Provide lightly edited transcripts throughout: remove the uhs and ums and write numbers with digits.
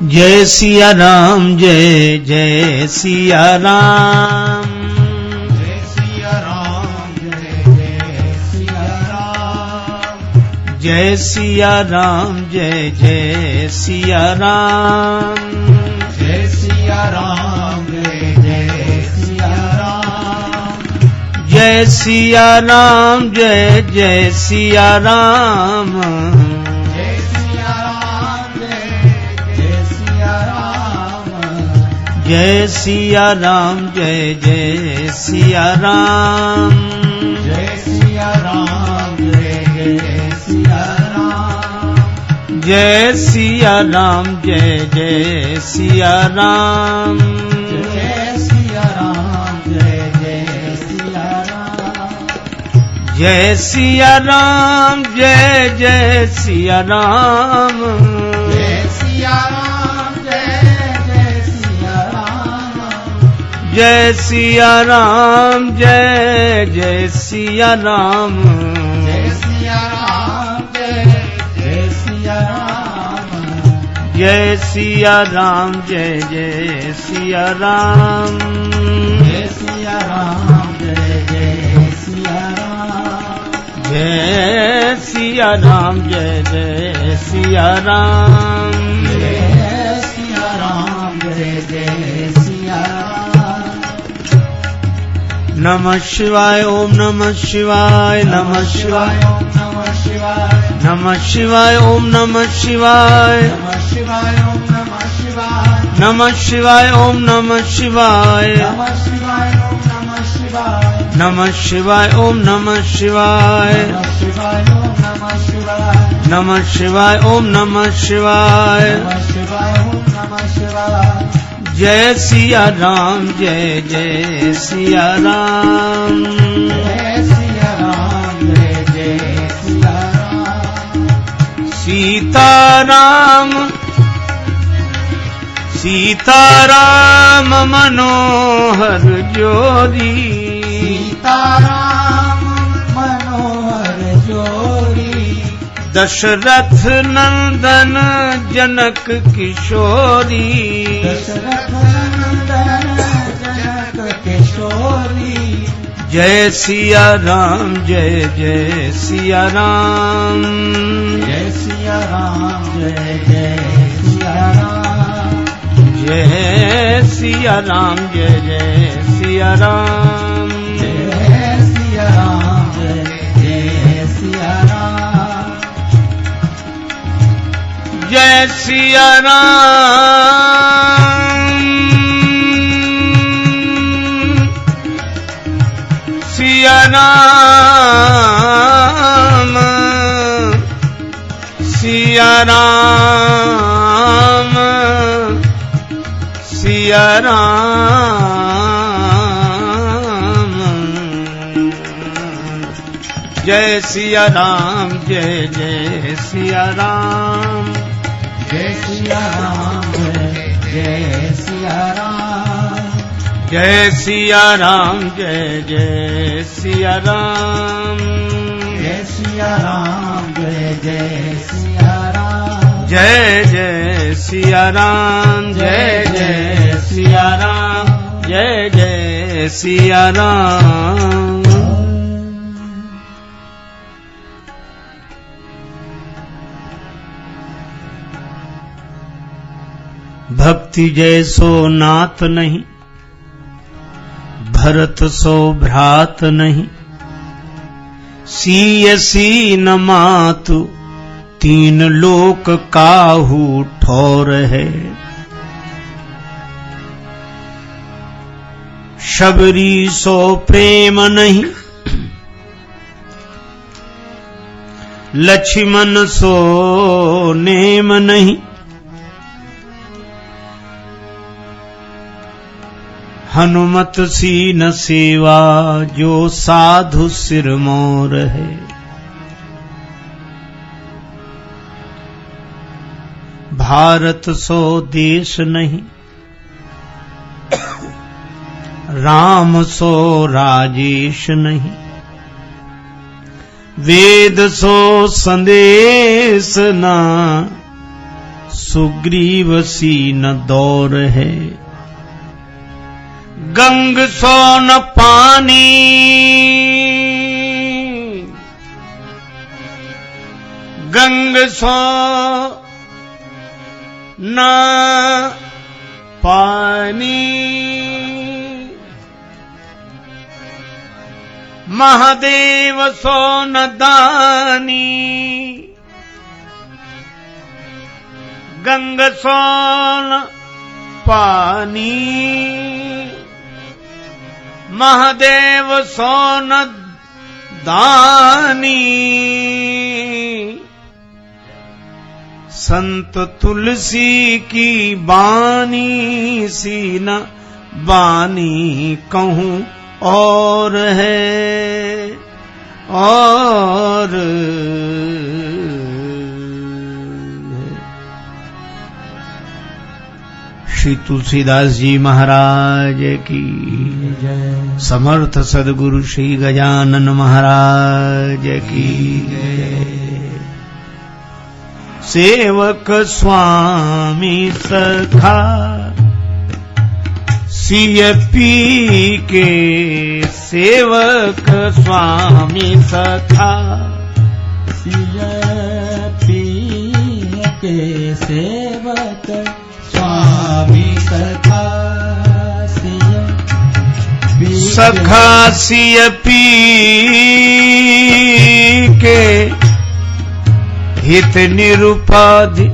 जय सिया राम जय जय सिया राम जय सिया राम जय जय सिया राम जय सिया राम जय जय सिया राम जय सिया राम जय जय सिया राम जय सिया राम जय जय सिया राम जय सिया राम जय जय सिया राम जय सिया राम जय जय सिया राम जय सिया राम जय जय सिया राम जय सिया राम जय जय सिया राम जय सिया राम जय जय सिया राम जय सिया राम जय सिया राम जय जय सिया राम जय सिया राम जय जय सिया राम जय सिया राम जय जय सिया राम जय सिया राम जय जय सिया राम जय सिया राम जय जय सिया राम जय सिया राम जय जय सिया राम नमः शिवाय ओम नमः शिवाय नमः शिवाय ओम नमः शिवाय नमः शिवाय ओम नमः शिवाय नमः शिवाय ओम नमः शिवाय नमः शिवाय ओम नमः शिवाय नमः शिवाय ओम नमः शिवाय नमः शिवाय ओम नमः शिवाय नमः शिवाय ओम नमः शिवाय जय सिया राम जय जय सिया राम जय सिया राम जय जय सिया राम सीताराम सीताराम मनोहर जोरी सीताराम मनोहर जोरी दशरथ नंदन जनक किशोरी दशरथ नंदन जनक किशोरी जय सिया राम जय जय सिया राम जय सिया राम जय जय सिया राम जय सिया राम जय जय सिया राम जय सिया राम जय जय सिया राम जय सिया राम सिया राम सिया राम सिया राम जय सिया राम जय जय सिया राम जय सिया राम जय सिया राम जय सिया राम जय जय सिया राम जय सिया राम जय जय सिया राम जय जय सिया राम जय जय सिया राम जय जय सिया राम भक्ति जैसो नाथ नहीं भरत सो भ्रात नहीं सीयसी न मातु तीन लोक काहू ठौर है शबरी सो प्रेम नहीं लक्ष्मण सो नेम नहीं हनुमत सी न सेवा जो साधु सिरमौर है भारत सो देश नहीं राम सो राजेश नहीं वेद सो संदेश ना सुग्रीव सी न दौर है। गंग सो न पानी, गंग सो न पानी, महादेव सो न दानी, गंग सो न पानी, महादेव सो न दानी। संत तुलसी की बानी सी न बानी कहूं और है और श्री तुलसीदास जी महाराज की जय। समर्थ सद्गुरु श्री गजानन महाराज की जय। सेवक स्वामी सखा सिय पी के, सेवक स्वामी सखा सिय पी के, सेवक स्वामी सखा सिय पी, सखा सिय पी के हित निरुपाधि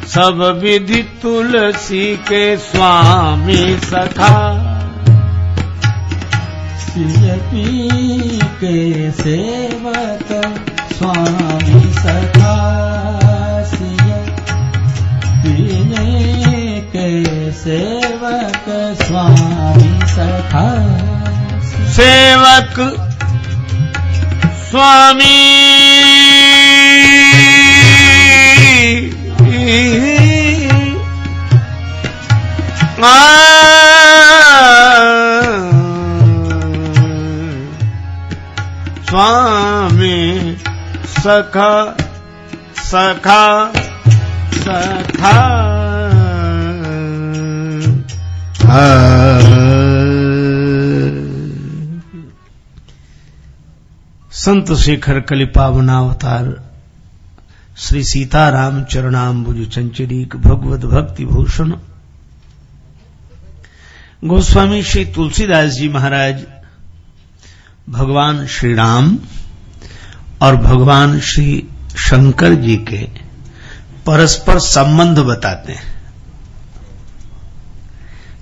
सब विधि तुलसी के स्वामी सखा। सिय पी के सेवक स्वामी सखा, सिय पीने के सेवक स्वामी सखा। सेवक स्वामी स्वामी सखा सखा सखा। संत शेखर कलि पावनावतार श्री सीताराम चरणाम्बुज चंचरीक भगवत भक्ति भूषण गोस्वामी श्री तुलसीदास जी महाराज भगवान श्री राम और भगवान श्री शंकर जी के परस्पर संबंध बताते हैं।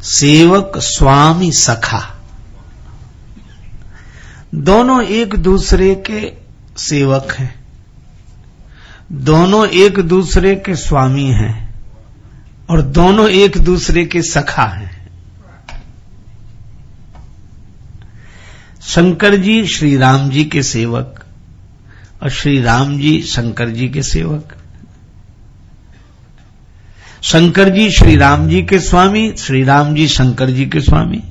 सेवक स्वामी सखा, दोनों एक दूसरे के सेवक हैं, दोनों एक दूसरे के स्वामी हैं और दोनों एक दूसरे के सखा हैं। शंकर जी श्री राम जी के सेवक और श्री राम जी शंकर जी के सेवक। शंकर जी श्री राम जी के स्वामी, श्री राम जी शंकर जी के स्वामी,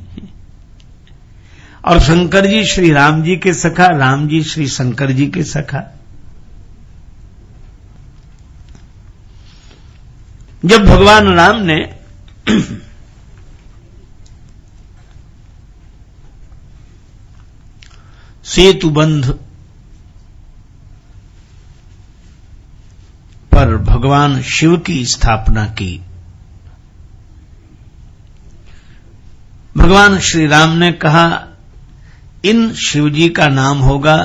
और शंकर जी श्री राम जी के सखा, राम जी श्री शंकर जी के सखा। जब भगवान राम ने सेतु बंध पर भगवान शिव की स्थापना की, भगवान श्री राम ने कहा इन शिवजी का नाम होगा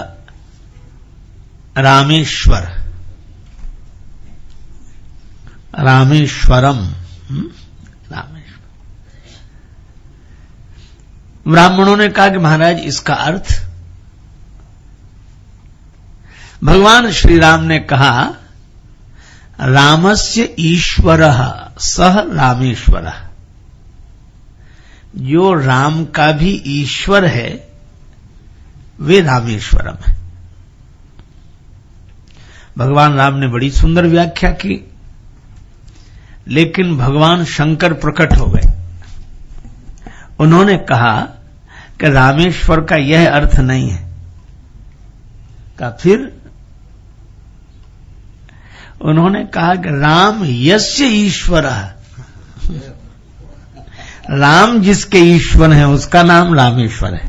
रामेश्वर, रामेश्वरम, रामेश्वर। ब्राह्मणों ने कहा कि महाराज इसका अर्थ, भगवान श्री राम ने कहा रामस्य ईश्वरः सह रामेश्वरः, जो राम का भी ईश्वर है वे रामेश्वरम है। भगवान राम ने बड़ी सुंदर व्याख्या की, लेकिन भगवान शंकर प्रकट हो गए। उन्होंने कहा कि रामेश्वर का यह अर्थ नहीं है। का फिर उन्होंने कहा कि राम यस्य ईश्वरः, राम जिसके ईश्वर हैं उसका नाम रामेश्वर है।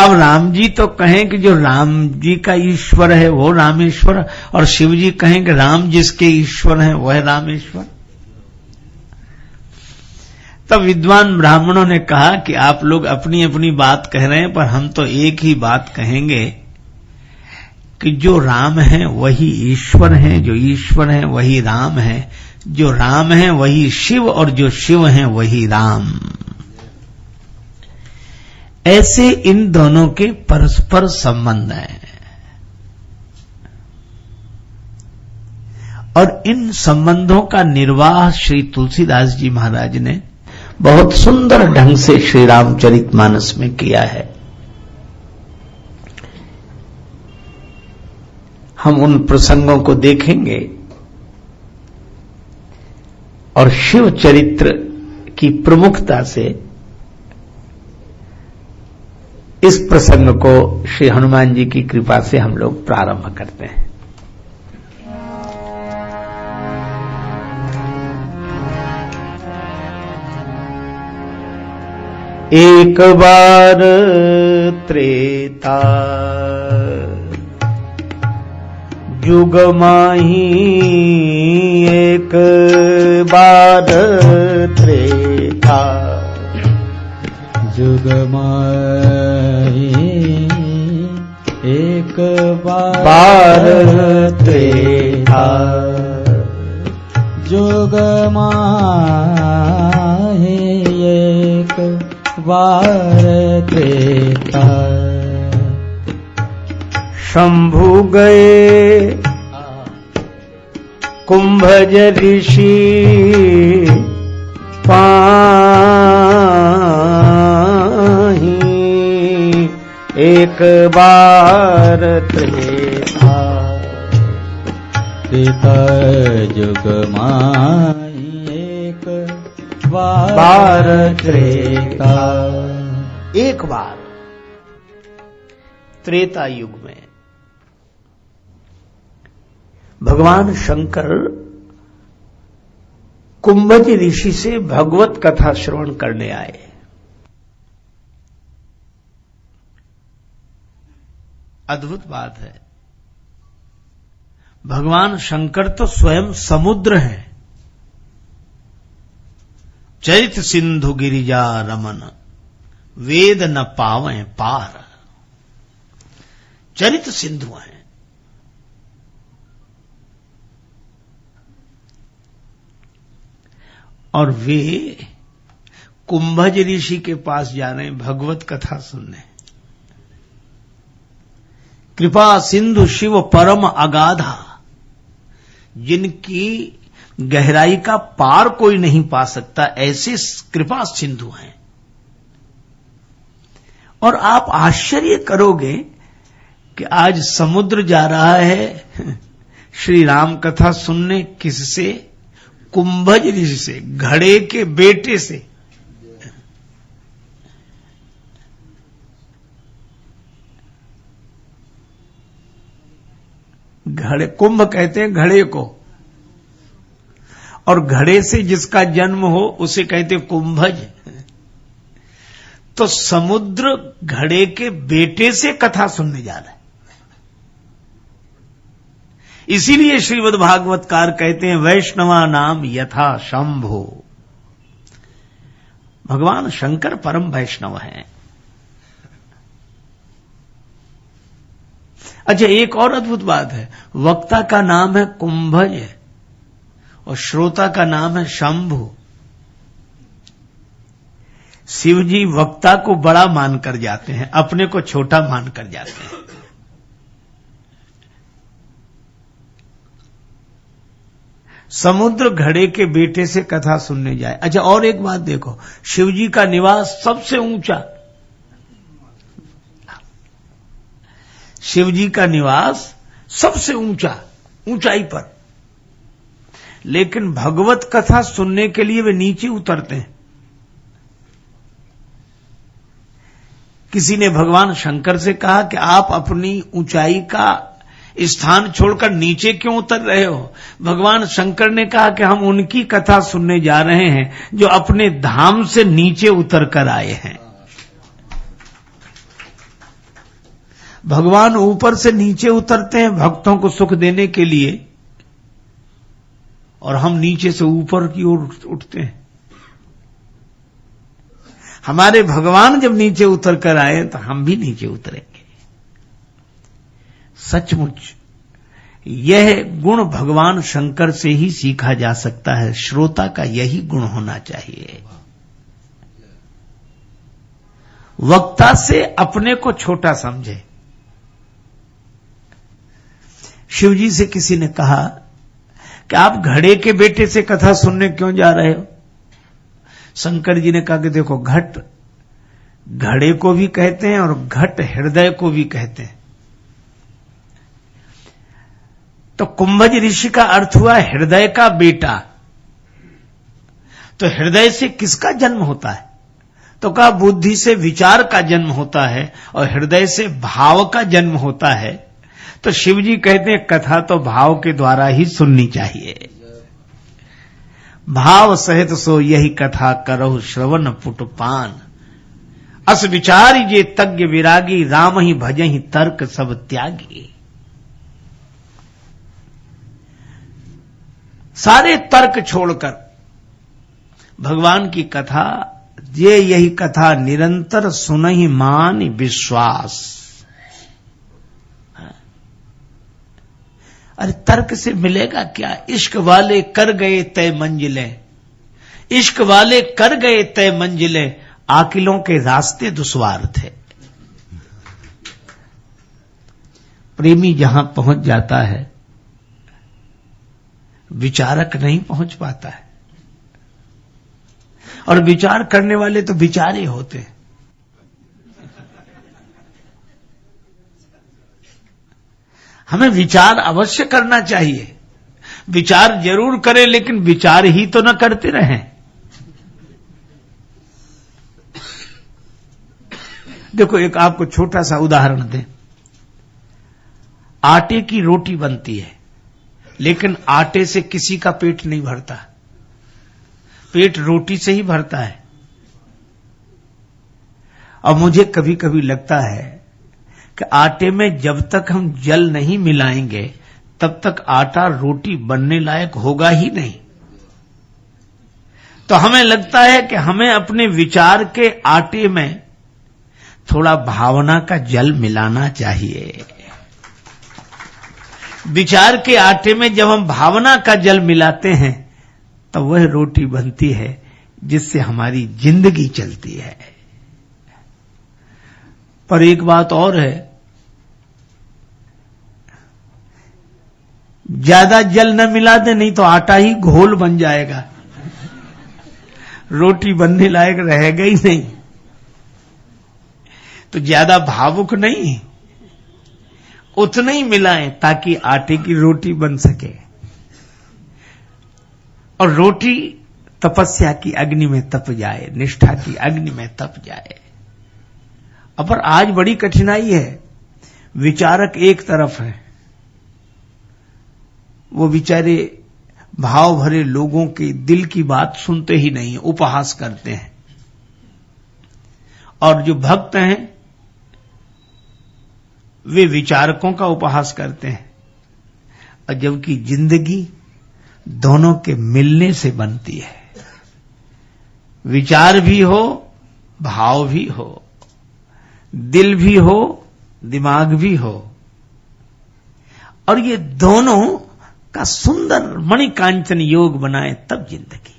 अब राम जी तो कहें कि जो राम जी का ईश्वर है वो रामेश्वर, और शिव जी कहें कि राम जिसके ईश्वर हैं वह रामेश्वर। तब विद्वान ब्राह्मणों ने कहा कि आप लोग अपनी अपनी बात कह रहे हैं, पर हम तो एक ही बात कहेंगे कि जो राम है वही ईश्वर है, जो ईश्वर है वही राम है, जो राम है वही शिव, और जो शिव है वही राम। ऐसे इन दोनों के परस्पर संबंध हैं, और इन संबंधों का निर्वाह श्री तुलसीदास जी महाराज ने बहुत सुंदर ढंग से श्री रामचरितमानस में किया है। हम उन प्रसंगों को देखेंगे और शिव चरित्र की प्रमुखता से इस प्रसंग को श्री हनुमान जी की कृपा से हम लोग प्रारंभ करते हैं। एक बार त्रेता युग माही, एक बार त्रेता जुग माही, एक बार त्रेता जुग माही, एक बार त्रेता। शंभु गए कुंभज ऋषि पाही, एक बार त्रेता। त्रेता जुग माही, एक बार त्रेता। एक बार त्रेता युग में भगवान शंकर कुंभज ऋषि से भगवत कथा श्रवण करने आए। अद्भुत बात है, भगवान शंकर तो स्वयं समुद्र हैं। चरित सिंधु गिरिजा रमन, वेद न पावें पार। चरित सिंधु हैं, और वे कुंभज ऋषि के पास जा रहे हैं भगवत कथा सुनने। कृपा सिंधु शिव परम अगाधा, जिनकी गहराई का पार कोई नहीं पा सकता, ऐसे कृपा सिंधु हैं। और आप आश्चर्य करोगे कि आज समुद्र जा रहा है श्री राम कथा सुनने। किससे? कुंभज ऋषि से, घड़े के बेटे से। घड़े, कुंभ कहते हैं घड़े को, और घड़े से जिसका जन्म हो उसे कहते कुंभज। तो समुद्र घड़े के बेटे से कथा सुनने जा रहा है। इसीलिए श्रीमद् भागवतकार कहते हैं वैष्णवा नाम यथा शंभो। भगवान शंकर परम वैष्णव हैं। अच्छा, एक और अद्भुत बात है, वक्ता का नाम है कुंभज और श्रोता का नाम है शंभु। शिव जी वक्ता को बड़ा मानकर जाते हैं, अपने को छोटा मानकर जाते हैं। समुद्र घड़े के बेटे से कथा सुनने जाए। अच्छा, और एक बात देखो, शिव जी का निवास सबसे ऊंचा, शिव जी का निवास सबसे ऊंचा, ऊंचाई पर, लेकिन भगवत कथा सुनने के लिए वे नीचे उतरते हैं। किसी ने भगवान शंकर से कहा कि आप अपनी ऊंचाई का स्थान छोड़कर नीचे क्यों उतर रहे हो? भगवान शंकर ने कहा कि हम उनकी कथा सुनने जा रहे हैं जो अपने धाम से नीचे उतर कर आए हैं। भगवान ऊपर से नीचे उतरते हैं भक्तों को सुख देने के लिए, और हम नीचे से ऊपर की ओर उठते हैं। हमारे भगवान जब नीचे उतर कर आए तो हम भी नीचे उतरेंगे। सचमुच यह गुण भगवान शंकर से ही सीखा जा सकता है। श्रोता का यही गुण होना चाहिए। वक्ता से अपने को छोटा समझे। शिवजी से किसी ने कहा कि आप घड़े के बेटे से कथा सुनने क्यों जा रहे हो? शंकर जी ने कहा कि देखो, घट घड़े को भी कहते हैं और घट हृदय को भी कहते हैं। तो कुंभज ऋषि का अर्थ हुआ हृदय का बेटा। तो हृदय से किसका जन्म होता है? तो कहा बुद्धि से विचार का जन्म होता है और हृदय से भाव का जन्म होता है। तो शिवजी कहते हैं कथा तो भाव के द्वारा ही सुननी चाहिए। भाव सहित सो यही कथा करहु श्रवण पुटपान, अस विचारी जे तज्ञ विरागी, राम ही भजहि तर्क सब त्यागी। सारे तर्क छोड़कर भगवान की कथा, ये यही कथा निरंतर सुनहि मान विश्वास। अरे तर्क से मिलेगा क्या? इश्क वाले कर गए तय मंजिलें, इश्क वाले कर गए तय मंजिलें, आकिलों के रास्ते दुश्वार थे। प्रेमी जहां पहुंच जाता है विचारक नहीं पहुंच पाता है, और विचार करने वाले तो विचारे होते हैं। हमें विचार अवश्य करना चाहिए, विचार जरूर करें, लेकिन विचार ही तो न करते रहें। देखो, एक आपको छोटा सा उदाहरण दें। आटे की रोटी बनती है, लेकिन आटे से किसी का पेट नहीं भरता, पेट रोटी से ही भरता है। और मुझे कभी कभी लगता है कि आटे में जब तक हम जल नहीं मिलाएंगे तब तक आटा रोटी बनने लायक होगा ही नहीं। तो हमें लगता है कि हमें अपने विचार के आटे में थोड़ा भावना का जल मिलाना चाहिए। विचार के आटे में जब हम भावना का जल मिलाते हैं तो वह रोटी बनती है जिससे हमारी जिंदगी चलती है। पर एक बात और है, ज्यादा जल न मिला दे, नहीं तो आटा ही घोल बन जाएगा, रोटी बनने लायक रहेगा ही नहीं। तो ज्यादा भावुक नहीं, उतना ही मिलाएं ताकि आटे की रोटी बन सके। और रोटी तपस्या की अग्नि में तप जाए, निष्ठा की अग्नि में तप जाए। पर आज बड़ी कठिनाई है, विचारक एक तरफ है, वो बेचारे भाव भरे लोगों के दिल की बात सुनते ही नहीं, उपहास करते हैं। और जो भक्त हैं वे विचारकों का उपहास करते हैं। और जबकि जिंदगी दोनों के मिलने से बनती है, विचार भी हो, भाव भी हो, दिल भी हो, दिमाग भी हो, और ये दोनों का सुंदर मणिकांचन योग बनाए तब जिंदगी।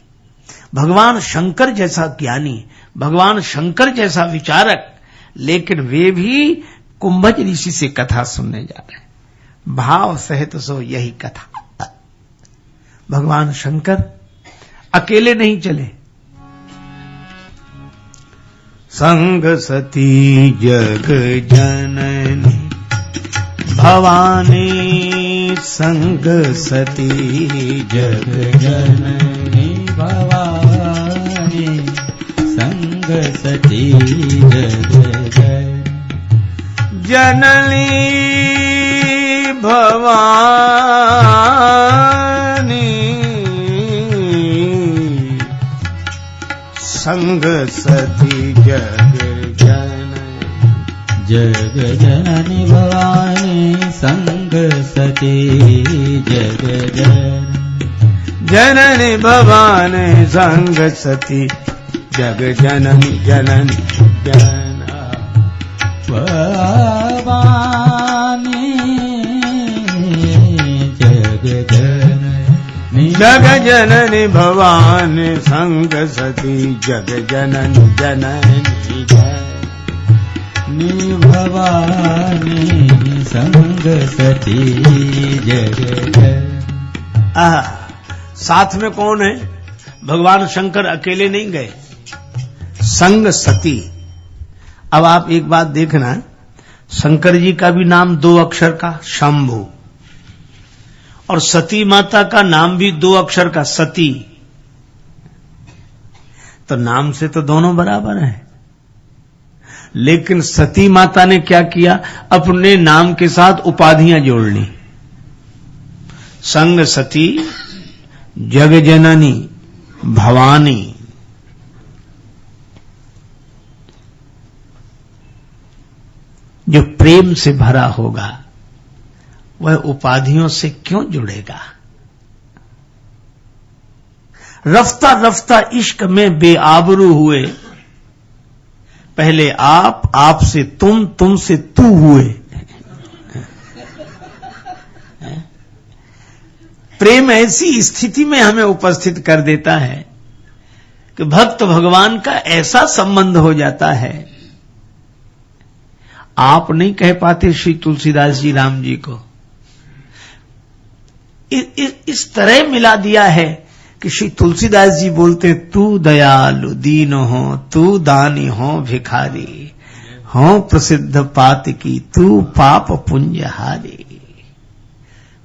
भगवान शंकर जैसा ज्ञानी, भगवान शंकर जैसा विचारक, लेकिन वे भी कुंभज ऋषि से कथा सुनने जा रहे हैं। भाव सहित सो यही कथा। भगवान शंकर अकेले नहीं चले, संग सती जग जननी भवानी, संग सती जग जननी भवानी, संग सती जग जननी भवानी संग सती जग जननी जग जननी भवानी संग सती जग जननी भवानी संग सती जग जननी जननी जना भवानी जग जननी जग जननी भवानी संग सती जग जननी जननी जननी भवानी संग सती जग साथ में कौन है? भगवान शंकर अकेले नहीं गए, संग सती। अब आप एक बात देखना, शंकर जी का भी नाम 2 अक्षर का शंभु, और सती माता का नाम भी 2 अक्षर का सती। तो नाम से तो दोनों बराबर हैं, लेकिन सती माता ने क्या किया? अपने नाम के साथ उपाधियां जोड़ ली। संग सती जग जननी भवानी। जो प्रेम से भरा होगा वह उपाधियों से क्यों जुड़ेगा? रफ्ता रफ्ता इश्क में बेआबरू हुए, पहले आप से तुम, तुम से तू हुए। प्रेम ऐसी स्थिति में हमें उपस्थित कर देता है कि भक्त भगवान का ऐसा संबंध हो जाता है। आप नहीं कह पाते श्री तुलसीदास जी राम जी को, इस तरह मिला दिया है कि श्री तुलसीदास जी बोलते, तू दयालु दीन हो, तू दानी हो भिखारी, हो प्रसिद्ध पात की, तू पाप पुंजहारी।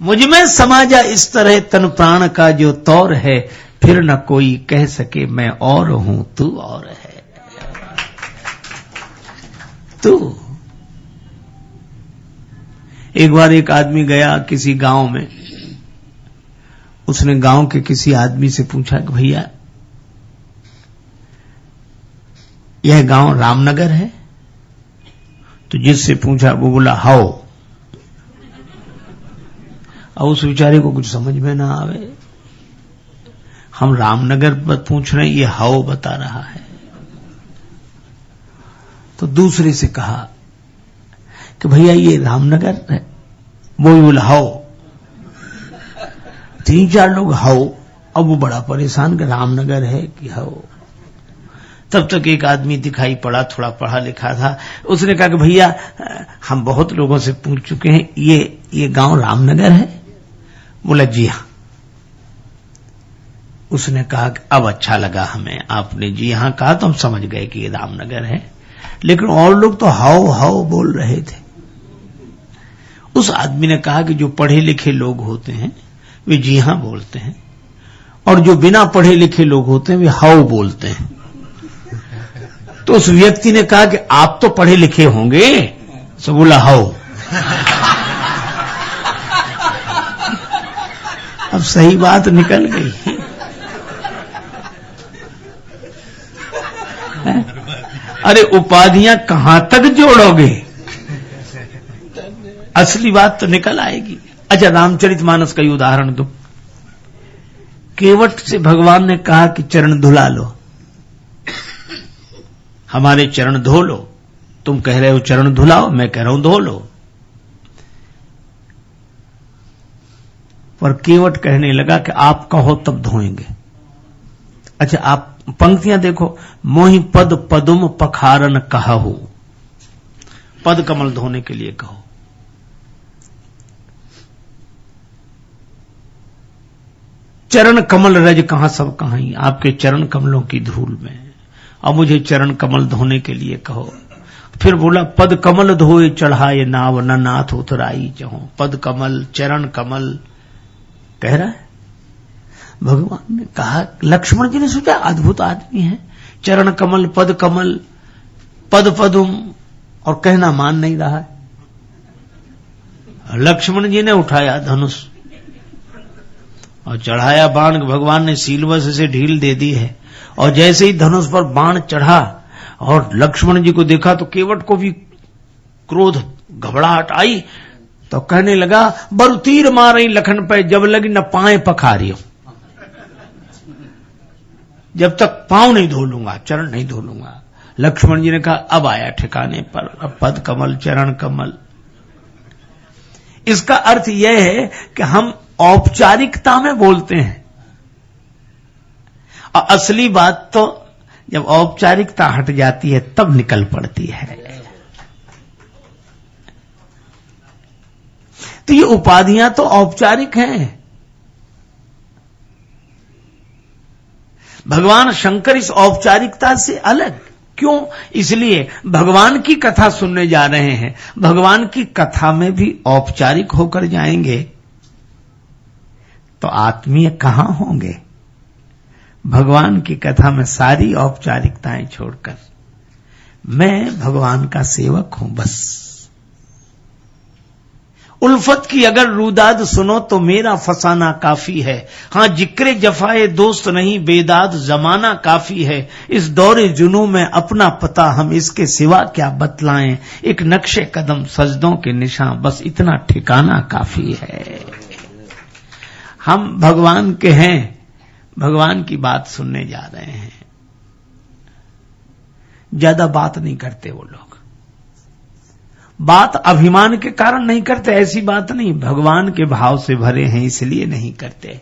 मुझ में समाजा इस तरह तन प्राण का जो तौर है, फिर न कोई कह सके मैं और हूं तू और है। तू एक बार एक आदमी गया किसी गांव में, उसने गांव के किसी आदमी से पूछा कि भैया यह गांव रामनगर है? तो जिससे पूछा वो बोला हाओ। और उस बेचारे को कुछ समझ में ना आवे, हम रामनगर पर पूछ रहे हैं, ये हाओ बता रहा है। तो दूसरे से कहा कि भैया ये रामनगर है? वो भी बोला हाओ। 3-4 लोग हाओ। अब वो बड़ा परेशान कि रामनगर है कि हाओ। तब तक एक आदमी दिखाई पड़ा, थोड़ा पढ़ा लिखा था। उसने कहा कि भैया हम बहुत लोगों से पूछ चुके हैं, ये गांव रामनगर है? बोला जी हां। उसने कहा कि अब अच्छा लगा हमें, आपने जी हां कहा तो हम समझ गए कि ये रामनगर है, लेकिन और लोग तो हाओ हाओ बोल रहे थे। उस आदमी ने कहा कि जो पढ़े लिखे लोग होते हैं वे जी हां बोलते हैं, और जो बिना पढ़े लिखे लोग होते हैं वे हाओ बोलते हैं। तो उस व्यक्ति ने कहा कि आप तो पढ़े लिखे होंगे? सो बोला हाओ। अब सही बात निकल गई। अरे उपाधियां कहां तक जोड़ोगे? असली बात तो निकल आएगी। अच्छा, रामचरितमानस का ही उदाहरण दो। केवट से भगवान ने कहा कि चरण धुला लो, हमारे चरण धो लो। तुम कह रहे हो चरण धुलाओ, मैं कह रहा हूं धो लो। पर केवट कहने लगा कि आप कहो तब धोएंगे। अच्छा, आप पंक्तियां देखो, मोहि पद पदुम पखारन कहु, पद कमल धोने के लिए कहो। चरण कमल रज कहां सब कहां, आपके चरण कमलों की धूल में, और मुझे चरण कमल धोने के लिए कहो। फिर बोला पद कमल धोए चढ़ाए नाव, न नाथ उतराई चहो। पद कमल, चरण कमल कह रहा है भगवान ने। कहा, लक्ष्मण जी ने सोचा अद्भुत आदमी है, चरण कमल, पद कमल, पद पदुम, और कहना मान नहीं रहा है। लक्ष्मण जी ने उठाया धनुष और चढ़ाया बाण। भगवान ने सीलवश से ढील दे दी है और जैसे ही धनुष पर बाण चढ़ा और लक्ष्मण जी को देखा तो केवट को भी क्रोध घबराहट आई, तो कहने लगा बरु तीर मार रही लखन पे, जब लगी न पाए पखारी हो, जब तक पांव नहीं धो लूंगा, चरण नहीं धो लूंगा। लक्ष्मण जी ने कहा अब आया ठिकाने पर, अब पद कमल चरण कमल। इसका अर्थ यह है कि हम औपचारिकता में बोलते हैं और असली बात तो जब औपचारिकता हट जाती है तब निकल पड़ती है। तो ये उपाधियां तो औपचारिक हैं। भगवान शंकर इस औपचारिकता से अलग क्यों? इसलिए भगवान की कथा सुनने जा रहे हैं, भगवान की कथा में भी औपचारिक होकर जाएंगे तो आत्मीय कहां होंगे? भगवान की कथा में सारी औपचारिकताएं छोड़कर मैं भगवान का सेवक हूं बस। उल्फत की अगर रूदाद सुनो तो मेरा फसाना काफी है। हां जिक्रे जफाए दोस्त नहीं बेदाद जमाना काफी है। इस दौरे जुनू में अपना पता हम इसके सिवा क्या बतलाएं। एक नक्शे कदम सजदों के निशान बस इतना ठिकाना काफी है। हम भगवान के हैं, भगवान की बात सुनने जा रहे हैं। ज्यादा बात नहीं करते वो लोग, बात अभिमान के कारण नहीं करते, ऐसी बात नहीं, भगवान के भाव से भरे हैं इसलिए नहीं करते।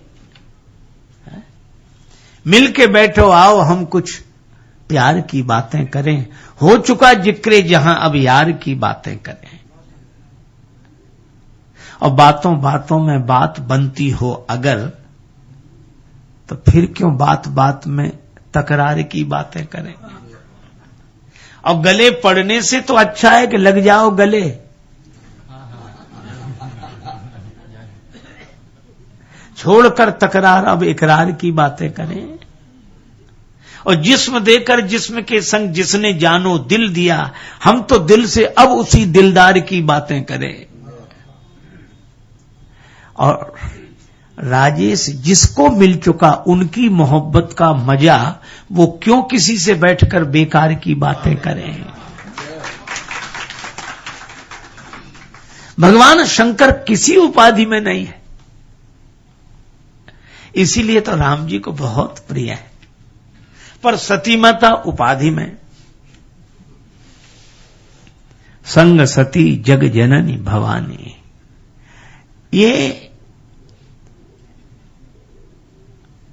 मिल के बैठो आओ हम कुछ प्यार की बातें करें, हो चुका जिक्रे जहां अब यार की बातें करें। और बातों बातों में बात बनती हो अगर, तो फिर क्यों बात बात में तकरार की बातें करें। और गले पड़ने से तो अच्छा है कि लग जाओ गले। छोड़कर तकरार अब इकरार की बातें करें। और जिस्म देकर जिस्म के संग जिसने जानो दिल दिया, हम तो दिल से अब उसी दिलदार की बातें करें। और राजेश जिसको मिल चुका उनकी मोहब्बत का मजा, वो क्यों किसी से बैठकर बेकार की बातें करें। भगवान शंकर किसी उपाधि में नहीं है, इसीलिए तो राम जी को बहुत प्रिय है। पर सती माता उपाधि में। संग सती जग जननी भवानी, ये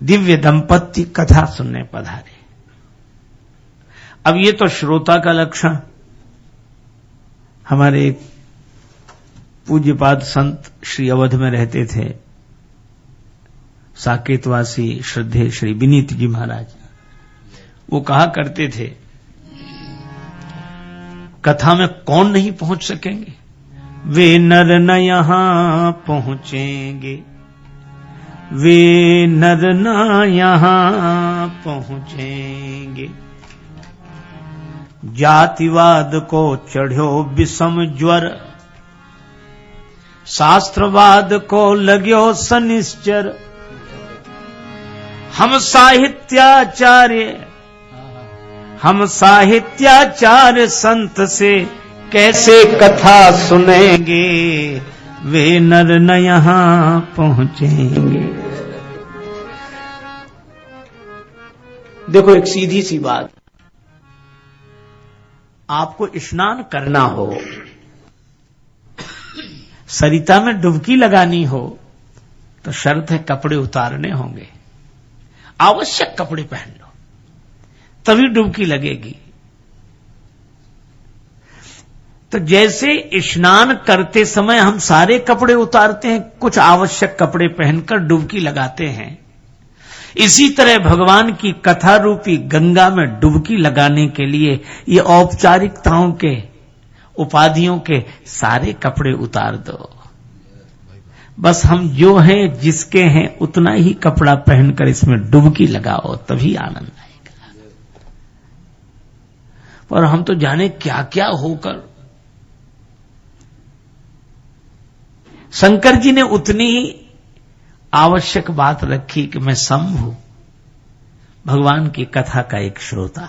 दिव्य दंपत्ति कथा सुनने पधारे। अब ये तो श्रोता का लक्षण। हमारे पूज्यपाद संत श्री अवध में रहते थे, साकेतवासी श्रद्धेय श्री विनीत जी महाराज। वो कहा करते थे कथा में कौन नहीं पहुंच सकेंगे, वे नर न यहां पहुंचेंगे, वे नर न यहां पहुंचेंगे। जातिवाद को चढ़ो विषम ज्वर, शास्त्रवाद को लग्यो सनिश्चर। हम साहित्याचार्य संत से कैसे कथा सुनेंगे, वे नर न यहां पहुंचेंगे। देखो एक सीधी सी बात, आपको स्नान करना हो, सरिता में डुबकी लगानी हो, तो शर्त है कपड़े उतारने होंगे। आवश्यक कपड़े पहन लो तभी डुबकी लगेगी। तो जैसे स्नान करते समय हम सारे कपड़े उतारते हैं, कुछ आवश्यक कपड़े पहनकर डुबकी लगाते हैं, इसी तरह भगवान की कथा रूपी गंगा में डुबकी लगाने के लिए ये औपचारिकताओं के, उपाधियों के सारे कपड़े उतार दो। बस हम जो हैं जिसके हैं उतना ही कपड़ा पहनकर इसमें डुबकी लगाओ, तभी आनंद आएगा। और हम तो जाने क्या क्या होकर शंकर जी ने उतनी ही आवश्यक बात रखी कि मैं शंभु, भगवान की कथा का एक श्रोता,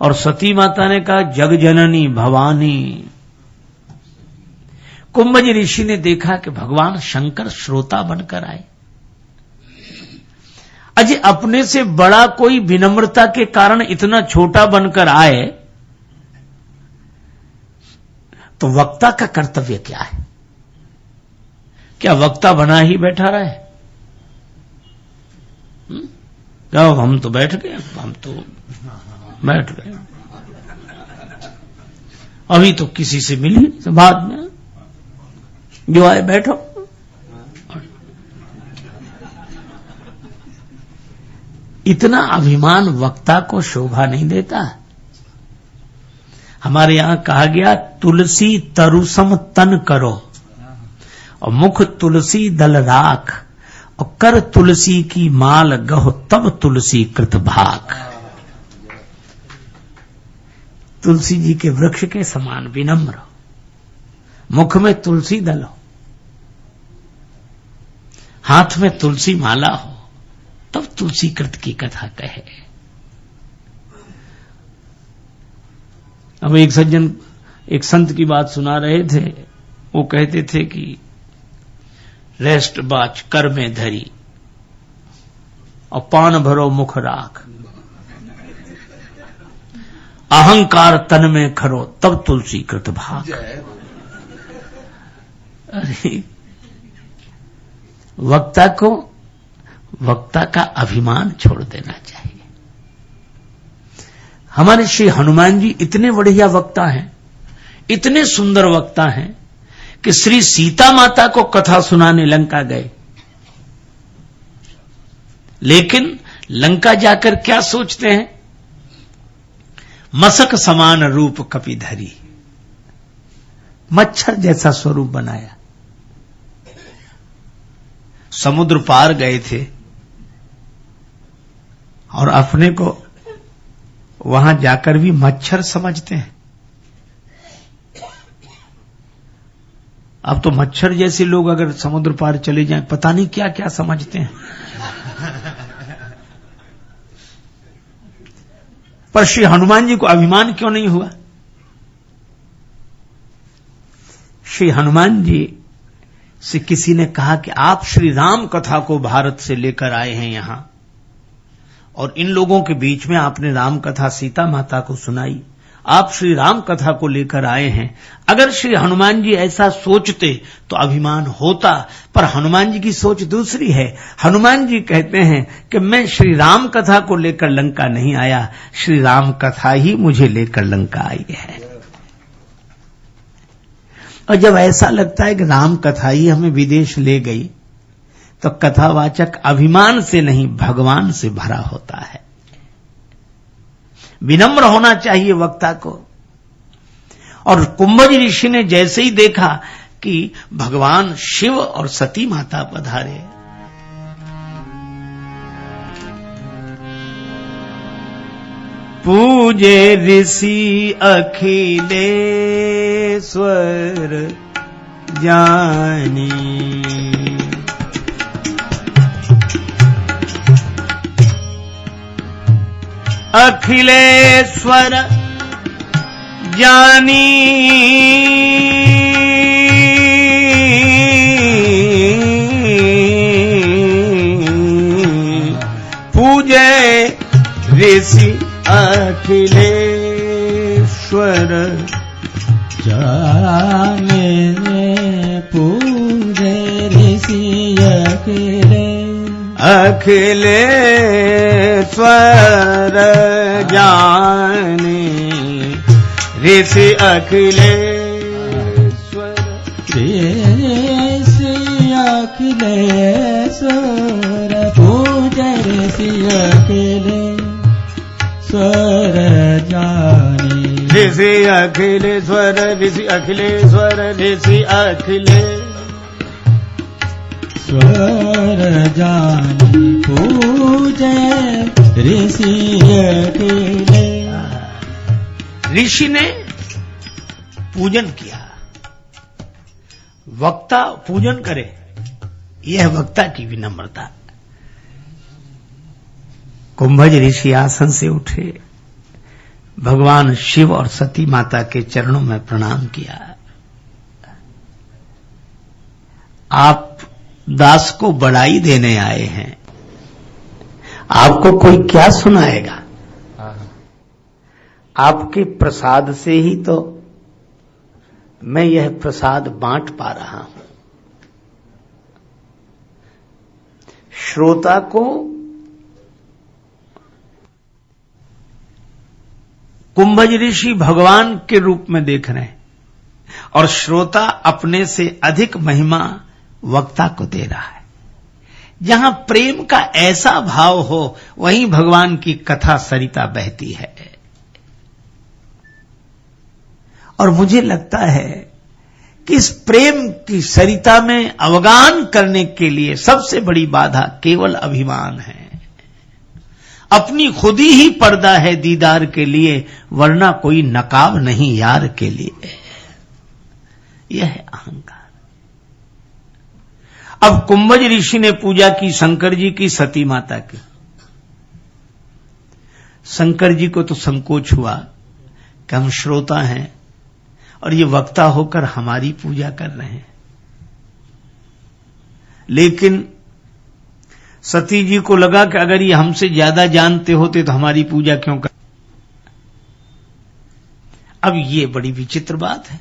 और सती माता ने कहा जग जननी भवानी। कुंभज ऋषि ने देखा कि भगवान शंकर श्रोता बनकर आए। अजय अपने से बड़ा कोई विनम्रता के कारण इतना छोटा बनकर आए तो वक्ता का कर्तव्य क्या है? क्या वक्ता बना ही बैठा रहे? जाओ हम तो बैठ गए, हम तो बैठ गए, अभी तो किसी से मिली तो बाद में जो आए बैठो। इतना अभिमान वक्ता को शोभा नहीं देता। हमारे यहां कहा गया तुलसी तरुसम तन करो और मुख तुलसी दल राख और कर तुलसी की माल गहो तब तुलसी कृत भाग। तुलसी जी के वृक्ष के समान विनम्र, मुख में तुलसी दल हो, हाथ में तुलसी माला हो, तब तुलसी कृत की कथा कहे। अब एक सज्जन एक संत की बात सुना रहे थे। वो कहते थे कि रेस्ट बाच कर में धरी और पान भरो मुख राख, अहंकार तन में खरो तब तुलसी कृत भाग। अरे वक्ता का अभिमान छोड़ देना चाहिए। हमारे श्री हनुमान जी इतने बढ़िया वक्ता हैं, इतने सुंदर वक्ता हैं कि श्री सीता माता को कथा सुनाने लंका गए, लेकिन लंका जाकर क्या सोचते हैं? मसक समान रूप कपिधरी, मच्छर जैसा स्वरूप बनाया। समुद्र पार गए थे और अपने को वहां जाकर भी मच्छर समझते हैं। अब तो मच्छर जैसे लोग अगर समुद्र पार चले जाएं, पता नहीं क्या क्या समझते हैं। पर श्री हनुमान जी को अभिमान क्यों नहीं हुआ? श्री हनुमान जी से किसी ने कहा कि आप श्री राम कथा को भारत से लेकर आए हैं यहां, और इन लोगों के बीच में आपने राम कथा सीता माता को सुनाई, आप श्री राम कथा को लेकर आए हैं। अगर श्री हनुमान जी ऐसा सोचते तो अभिमान होता, पर हनुमान जी की सोच दूसरी है। हनुमान जी कहते हैं कि मैं श्री राम कथा को लेकर लंका नहीं आया, श्री राम कथा ही मुझे लेकर लंका आई है। और जब ऐसा लगता है कि राम कथा ही हमें विदेश ले गई, तो कथावाचक अभिमान से नहीं भगवान से भरा होता है। विनम्र होना चाहिए वक्ता को। और कुंभज ऋषि ने जैसे ही देखा कि भगवान शिव और सती माता पधारे, पूजे ऋषि अखिलेश्वर जानी, अखिलेश्वर जानी, पूजे ऋषि अखिलेश्वर जाने, पूजे ऋषि अखिलेश्वर जाने, ऋषि अखिलेश्वर, ऋषि अखिलेश्वर, पूजे ऋषि अखिलेश्वर जाने, ऋषि अखिलेश्वर, ऋषि अखिलेश्वर, ऋषि अखिलेश्वर जानी, पूजे ऋषि अखिलेश्वर। ऋषि ने पूजन किया, वक्ता पूजन करे, यह वक्ता की विनम्रता। कुंभज ऋषि आसन से उठे, भगवान शिव और सती माता के चरणों में प्रणाम किया। आप दास को बड़ाई देने आए हैं, आपको कोई क्या सुनाएगा? आपके प्रसाद से ही तो मैं यह प्रसाद बांट पा रहा हूं। श्रोता को कुंभज ऋषि भगवान के रूप में देख रहे हैं और श्रोता अपने से अधिक महिमा वक्ता को दे रहा है। जहां प्रेम का ऐसा भाव हो वहीं भगवान की कथा सरिता बहती है। और मुझे लगता है कि इस प्रेम की सरिता में अवगान करने के लिए सबसे बड़ी बाधा केवल अभिमान है। अपनी खुदी ही पर्दा है दीदार के लिए, वरना कोई नकाब नहीं यार के लिए। यह है अहंकार। अब कुंभज ऋषि ने पूजा की शंकर जी की, सती माता की। शंकर जी को तो संकोच हुआ कि हम श्रोता हैं और ये वक्ता होकर हमारी पूजा कर रहे हैं। लेकिन सती जी को लगा कि अगर ये हमसे ज्यादा जानते होते तो हमारी पूजा क्यों कर। अब ये बड़ी विचित्र बात है।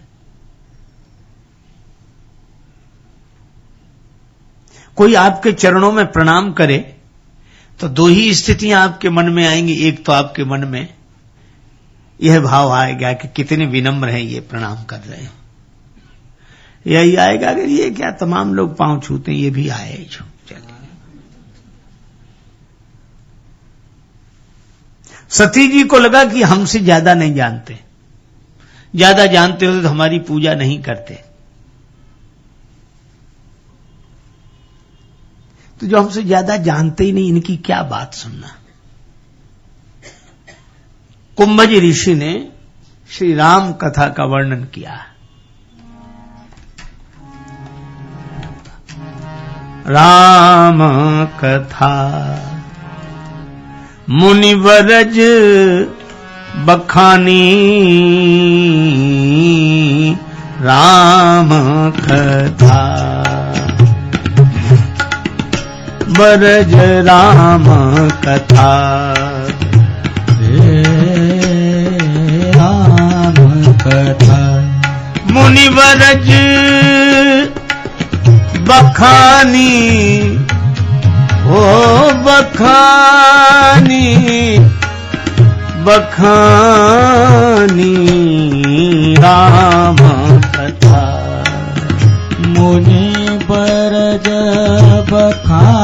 कोई आपके चरणों में प्रणाम करे तो दो ही स्थितियां आपके मन में आएंगी। एक तो आपके मन में यह भाव आएगा कि कितने विनम्र हैं ये, प्रणाम कर रहे हैं। यही आएगा कि ये क्या तमाम लोग पांव छूते हैं, ये भी आए जो चलिए। सती जी को लगा कि हमसे ज्यादा नहीं जानते, ज्यादा जानते होते तो हमारी पूजा नहीं करते। तो जो हमसे ज्यादा जानते ही नहीं, इनकी क्या बात सुनना। कुंभज ऋषि ने श्री राम कथा का वर्णन किया। राम कथा मुनिवरज बखानी, राम कथा बरज राम कथा, राम कथा मुनिवरज बखानी, ओ बखानी बखानी राम कथा, मुनि बरज बखानी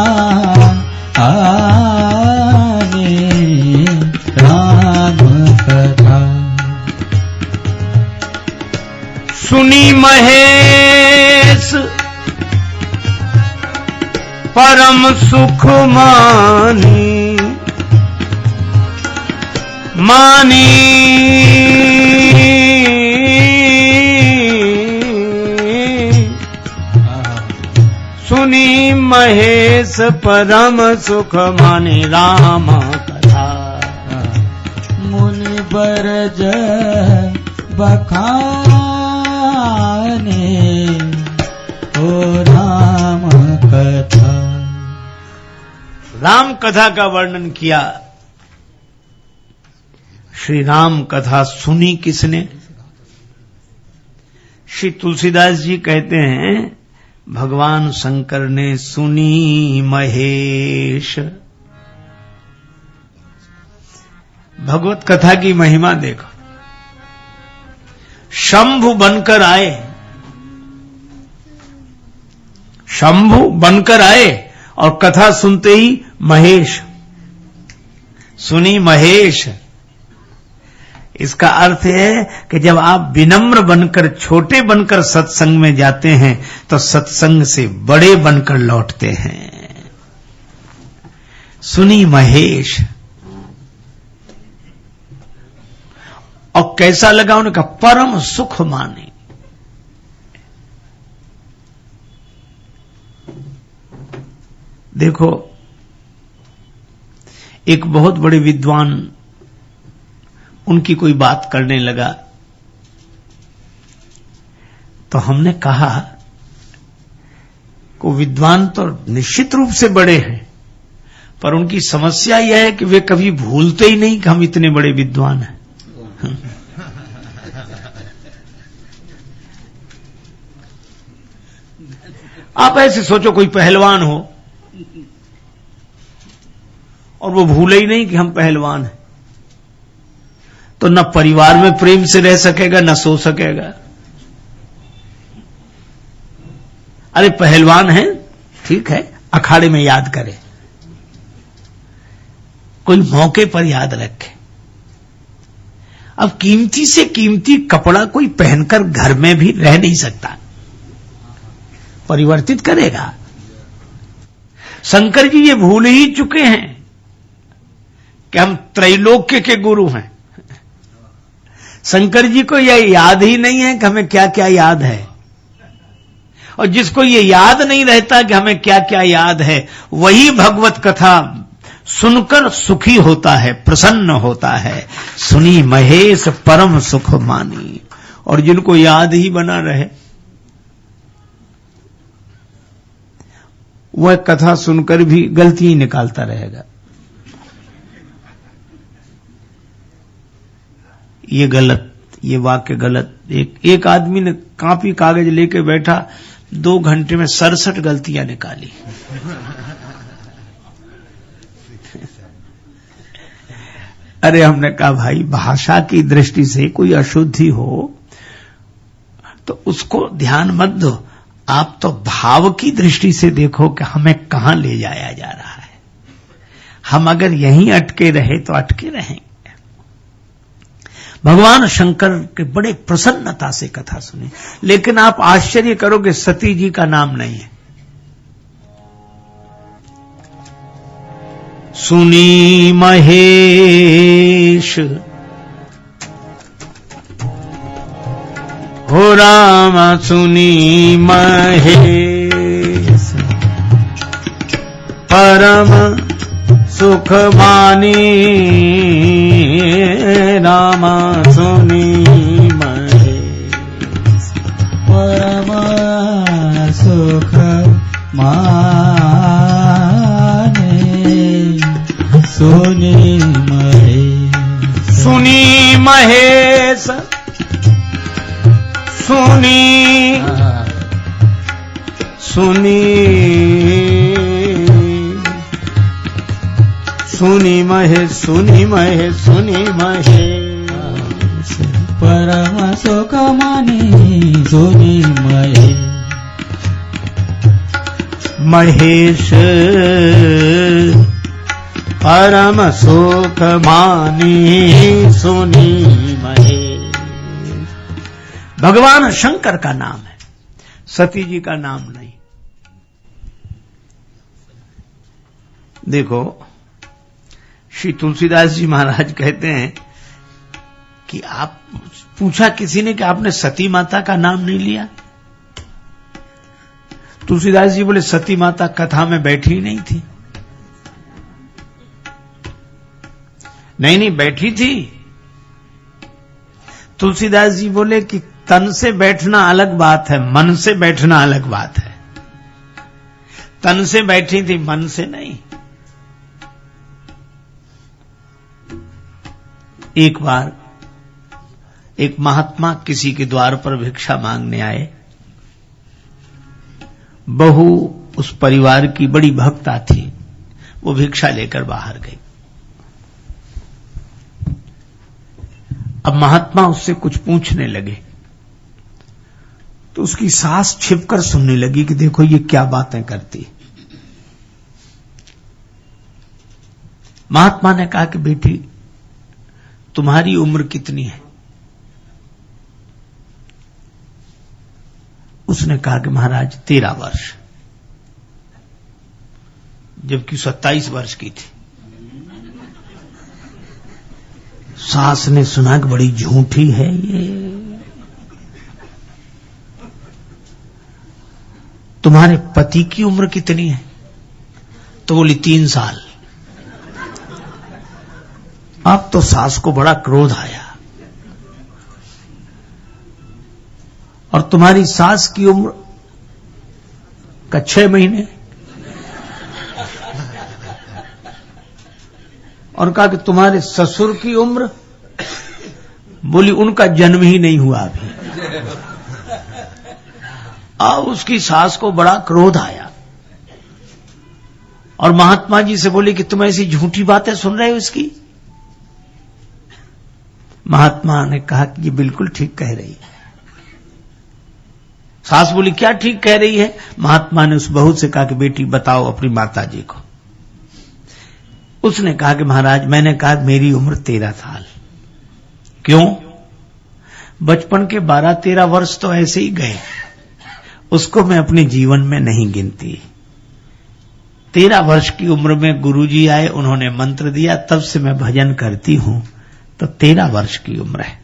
राम कथा, सुनी महेश परम सुख मानी, मानी सुनी महेश परम सुख मानी राम कथा, मुनि बरज बखानी ओ राम कथा। राम कथा का वर्णन किया। श्री राम कथा सुनी किसने? श्री तुलसीदास जी कहते हैं भगवान शंकर ने सुनी महेश। भगवत कथा की महिमा देखो। शंभु बनकर आए, शंभु बनकर आए और कथा सुनते ही महेश, सुनी महेश। इसका अर्थ है कि जब आप विनम्र बनकर, छोटे बनकर सत्संग में जाते हैं तो सत्संग से बड़े बनकर लौटते हैं। सुनी महेश। और कैसा लगा उनका? परम सुख माने। देखो, एक बहुत बड़े विद्वान उनकी कोई बात करने लगा, तो हमने कहा कि विद्वान तो निश्चित रूप से बड़े हैं, पर उनकी समस्या यह है कि वे कभी भूलते ही नहीं कि हम इतने बड़े विद्वान हैं। आप ऐसे सोचो, कोई पहलवान हो और वो भूले ही नहीं कि हम पहलवान हैं, तो न परिवार में प्रेम से रह सकेगा, न सो सकेगा। अरे पहलवान है, ठीक है, अखाड़े में याद करे, कोई मौके पर याद रखे। अब कीमती से कीमती कपड़ा कोई पहनकर घर में भी रह नहीं सकता, परिवर्तित करेगा। शंकर जी ये भूल ही चुके हैं कि हम त्रैलोक्य के गुरु हैं। शंकर जी को यह याद ही नहीं है कि हमें क्या क्या याद है, और जिसको ये याद नहीं रहता कि हमें क्या क्या याद है, वही भगवत कथा सुनकर सुखी होता है, प्रसन्न होता है। सुनी महेश परम सुख मानी। और जिनको याद ही बना रहे, वह कथा सुनकर भी गलती ही निकालता रहेगा। ये गलत, ये वाक्य गलत। एक आदमी ने कॉपी कागज लेके बैठा, 2 घंटे में 67 गलतियां निकाली। अरे हमने कहा भाई, भाषा की दृष्टि से कोई अशुद्धि हो तो उसको ध्यान मत दो, आप तो भाव की दृष्टि से देखो कि हमें कहां ले जाया जा रहा है। हम अगर यहीं अटके रहे तो अटके रहेंगे। भगवान शंकर के बड़े प्रसन्नता से कथा सुनी, लेकिन आप आश्चर्य करोगे, सती जी का नाम नहीं है। सुनी महेश हो राम, सुनी महेश परम सुख मानी। राम सुनी महेश परम सुख माने। सुनी महेश, सुनी महेश, सुनी सुनी सुनी महेश, सुनी महेश, सुनी महेश परम सुख मानी। सुनी महेश, महेश परम सुख मानी। सुनी महेश भगवान शंकर का नाम है, सती जी का नाम नहीं। देखो, श्री तुलसीदास जी महाराज कहते हैं कि आप पूछा किसी ने कि आपने सती माता का नाम नहीं लिया? तुलसीदास जी बोले, सती माता कथा में बैठी नहीं थी। नहीं बैठी थी। तुलसीदास जी बोले कि तन से बैठना अलग बात है, मन से बैठना अलग बात है। तन से बैठी थी, मन से नहीं। एक बार एक महात्मा किसी के द्वार पर भिक्षा मांगने आए। बहू उस परिवार की बड़ी भक्ता थी, वो भिक्षा लेकर बाहर गई। अब महात्मा उससे कुछ पूछने लगे तो उसकी सास छिपकर सुनने लगी कि देखो ये क्या बातें करती। महात्मा ने कहा कि बेटी, तुम्हारी उम्र कितनी है? उसने कहा कि महाराज 13 वर्ष, जबकि 27 वर्ष की थी। सास ने सुना कि बड़ी झूठी है ये। तुम्हारे पति की उम्र कितनी है? तो बोली 3 साल। अब तो सास को बड़ा क्रोध आया, और तुम्हारी सास की उम्र का 6 महीने, और कहा कि तुम्हारे ससुर की उम्र, बोली उनका जन्म ही नहीं हुआ अभी। अब उसकी सास को बड़ा क्रोध आया और महात्मा जी से बोली कि तुम ऐसी झूठी बातें सुन रहे हो इसकी। महात्मा ने कहा कि ये बिल्कुल ठीक कह रही है। सास बोली क्या ठीक कह रही है? महात्मा ने उस बहू से कहा कि बेटी बताओ अपनी माता जी को। उसने कहा कि महाराज मैंने कहा मेरी उम्र 13 साल। क्यों? बचपन के 12-13 वर्ष तो ऐसे ही गए, उसको मैं अपने जीवन में नहीं गिनती। 13 वर्ष की उम्र में गुरुजी आए, उन्होंने मंत्र दिया, तब से मैं भजन करती हूं, तो 13 वर्ष की उम्र है।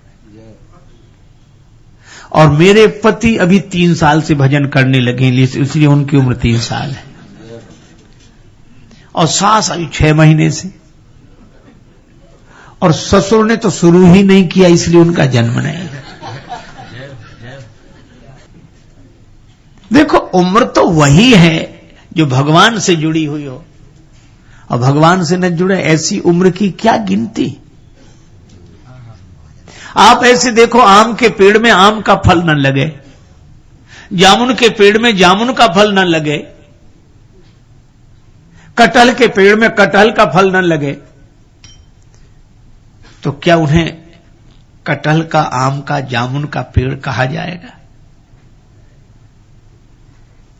और मेरे पति अभी 3 साल से भजन करने लगे, इसलिए उनकी उम्र 3 साल है। और सास अभी 6 महीने से, और ससुर ने तो शुरू ही नहीं किया, इसलिए उनका जन्म नहीं। देखो उम्र तो वही है जो भगवान से जुड़ी हुई हो, और भगवान से न जुड़े ऐसी उम्र की क्या गिनती। आप ऐसे देखो, आम के पेड़ में आम का फल न लगे, जामुन के पेड़ में जामुन का फल न लगे, कटहल के पेड़ में कटहल का फल न लगे, तो क्या उन्हें कटहल का, आम का, जामुन का पेड़ कहा जाएगा?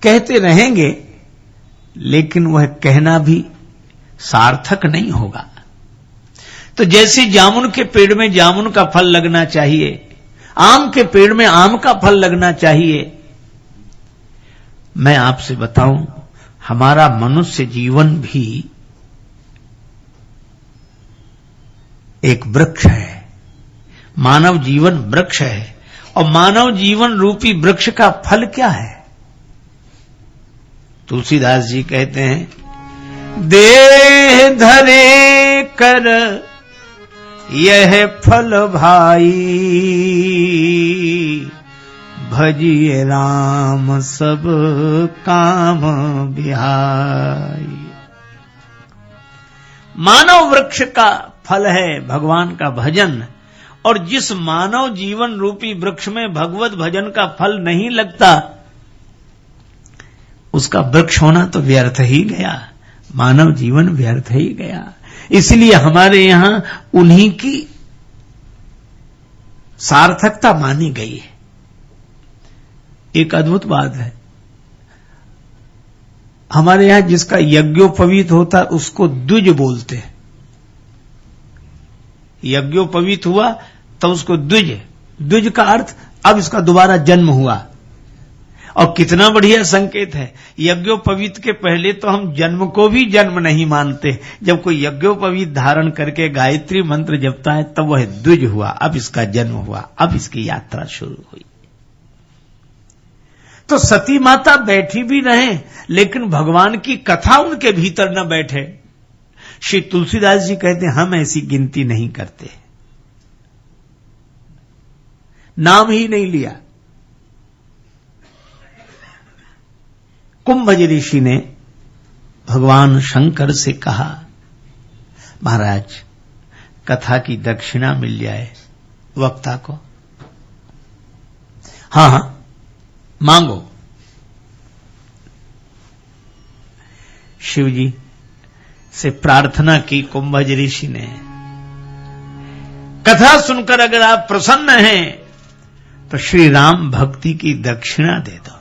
कहते रहेंगे, लेकिन वह कहना भी सार्थक नहीं होगा। तो जैसे जामुन के पेड़ में जामुन का फल लगना चाहिए, आम के पेड़ में आम का फल लगना चाहिए, मैं आपसे बताऊं, हमारा मनुष्य जीवन भी एक वृक्ष है, मानव जीवन वृक्ष है। और मानव जीवन रूपी वृक्ष का फल क्या है? तुलसीदास जी कहते हैं, देह धरे कर यह फल भाई, भजिए राम सब काम बिहाई। मानव वृक्ष का फल है भगवान का भजन, और जिस मानव जीवन रूपी वृक्ष में भगवत भजन का फल नहीं लगता, उसका वृक्ष होना तो व्यर्थ ही गया, मानव जीवन व्यर्थ ही गया। इसलिए हमारे यहां उन्हीं की सार्थकता मानी गई है। एक अद्भुत बात है, हमारे यहां जिसका यज्ञोपवीत होता है उसको द्विज बोलते हैं। यज्ञोपवीत हुआ तो उसको द्विज, द्विज का अर्थ अब इसका दोबारा जन्म हुआ। और कितना बढ़िया संकेत है, यज्ञोपवीत के पहले तो हम जन्म को भी जन्म नहीं मानते। जब कोई यज्ञोपवीत धारण करके गायत्री मंत्र जपता है तब वह द्विज हुआ, अब इसका जन्म हुआ, अब इसकी यात्रा शुरू हुई। तो सती माता बैठी भी रहे, लेकिन भगवान की कथा उनके भीतर न बैठे। श्री तुलसीदास जी कहते हैं, हम ऐसी गिनती नहीं करते, नाम ही नहीं लिया। कुंभज ऋषि ने भगवान शंकर से कहा, महाराज कथा की दक्षिणा मिल जाए वक्ता को। हाँ हाँ मांगो। शिव जी से प्रार्थना की कुंभज ऋषि ने, कथा सुनकर अगर आप प्रसन्न हैं तो श्री राम भक्ति की दक्षिणा दे दो।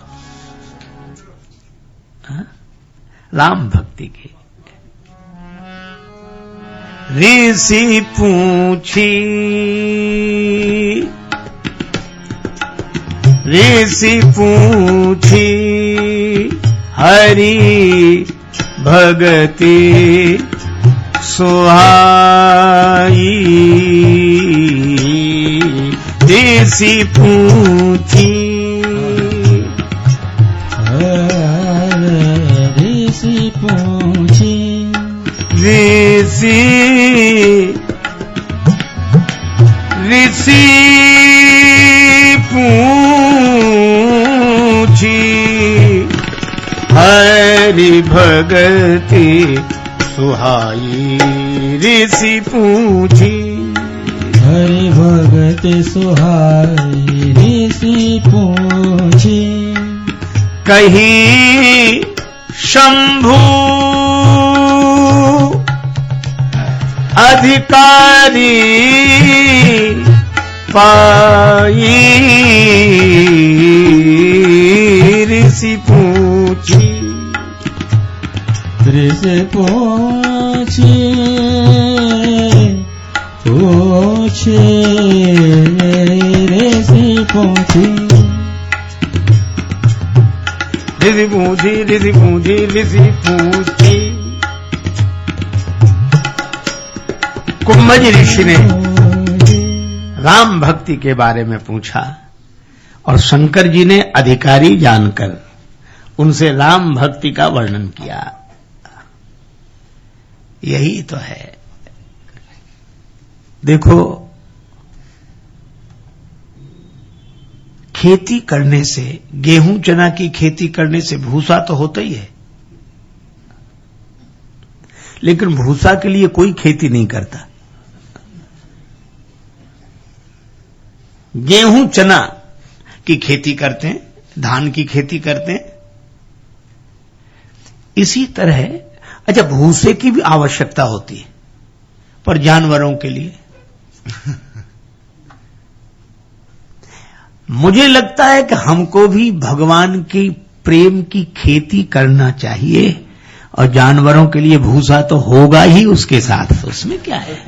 राम भक्ति की। ऋषि पूछी, ऋषि पूछी हरि भगति सुहाई। ऋषि पूछी, ऋषि पूछी ऋषि पूछी हरि भगति सुहाई। ऋषि पूछी हरि भगति सुहाई। ऋषि पूछी कहीं शंभु अधिकारी पाई। ऋषि पूछी ऋषि पूछी पूछे ऋषि पूछी। ऋषि पूछी ऋषि पूछी ऋषि पूछी। कुंभज ऋषि ने राम भक्ति के बारे में पूछा और शंकर जी ने अधिकारी जानकर उनसे राम भक्ति का वर्णन किया। यही तो है। देखो, खेती करने से, गेहूं चना की खेती करने से भूसा तो होता ही है, लेकिन भूसा के लिए कोई खेती नहीं करता। गेहूं चना की खेती करते हैं, धान की खेती करते हैं। इसी तरह अच्छा, भूसे की भी आवश्यकता होती है, पर जानवरों के लिए। मुझे लगता है कि हमको भी भगवान की प्रेम की खेती करना चाहिए, और जानवरों के लिए भूसा तो होगा ही उसके साथ, तो उसमें क्या है।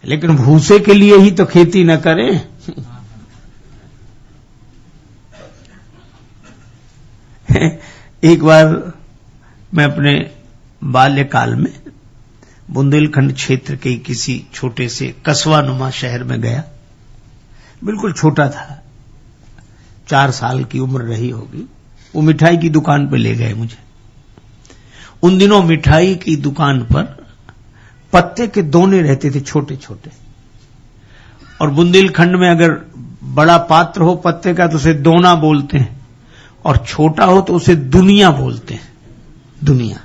लेकिन भूसे के लिए ही तो खेती न करें। एक बार मैं अपने बाल्यकाल में बुंदेलखंड क्षेत्र के किसी छोटे से कस्बा नुमा शहर में गया। बिल्कुल छोटा था, 4 साल की उम्र रही होगी। वो मिठाई की दुकान पर ले गए मुझे। उन दिनों मिठाई की दुकान पर पत्ते के दोने रहते थे, छोटे छोटे, और बुंदेलखंड में अगर बड़ा पात्र हो पत्ते का तो उसे दोना बोलते हैं, और छोटा हो तो उसे दुनिया बोलते हैं, दुनिया।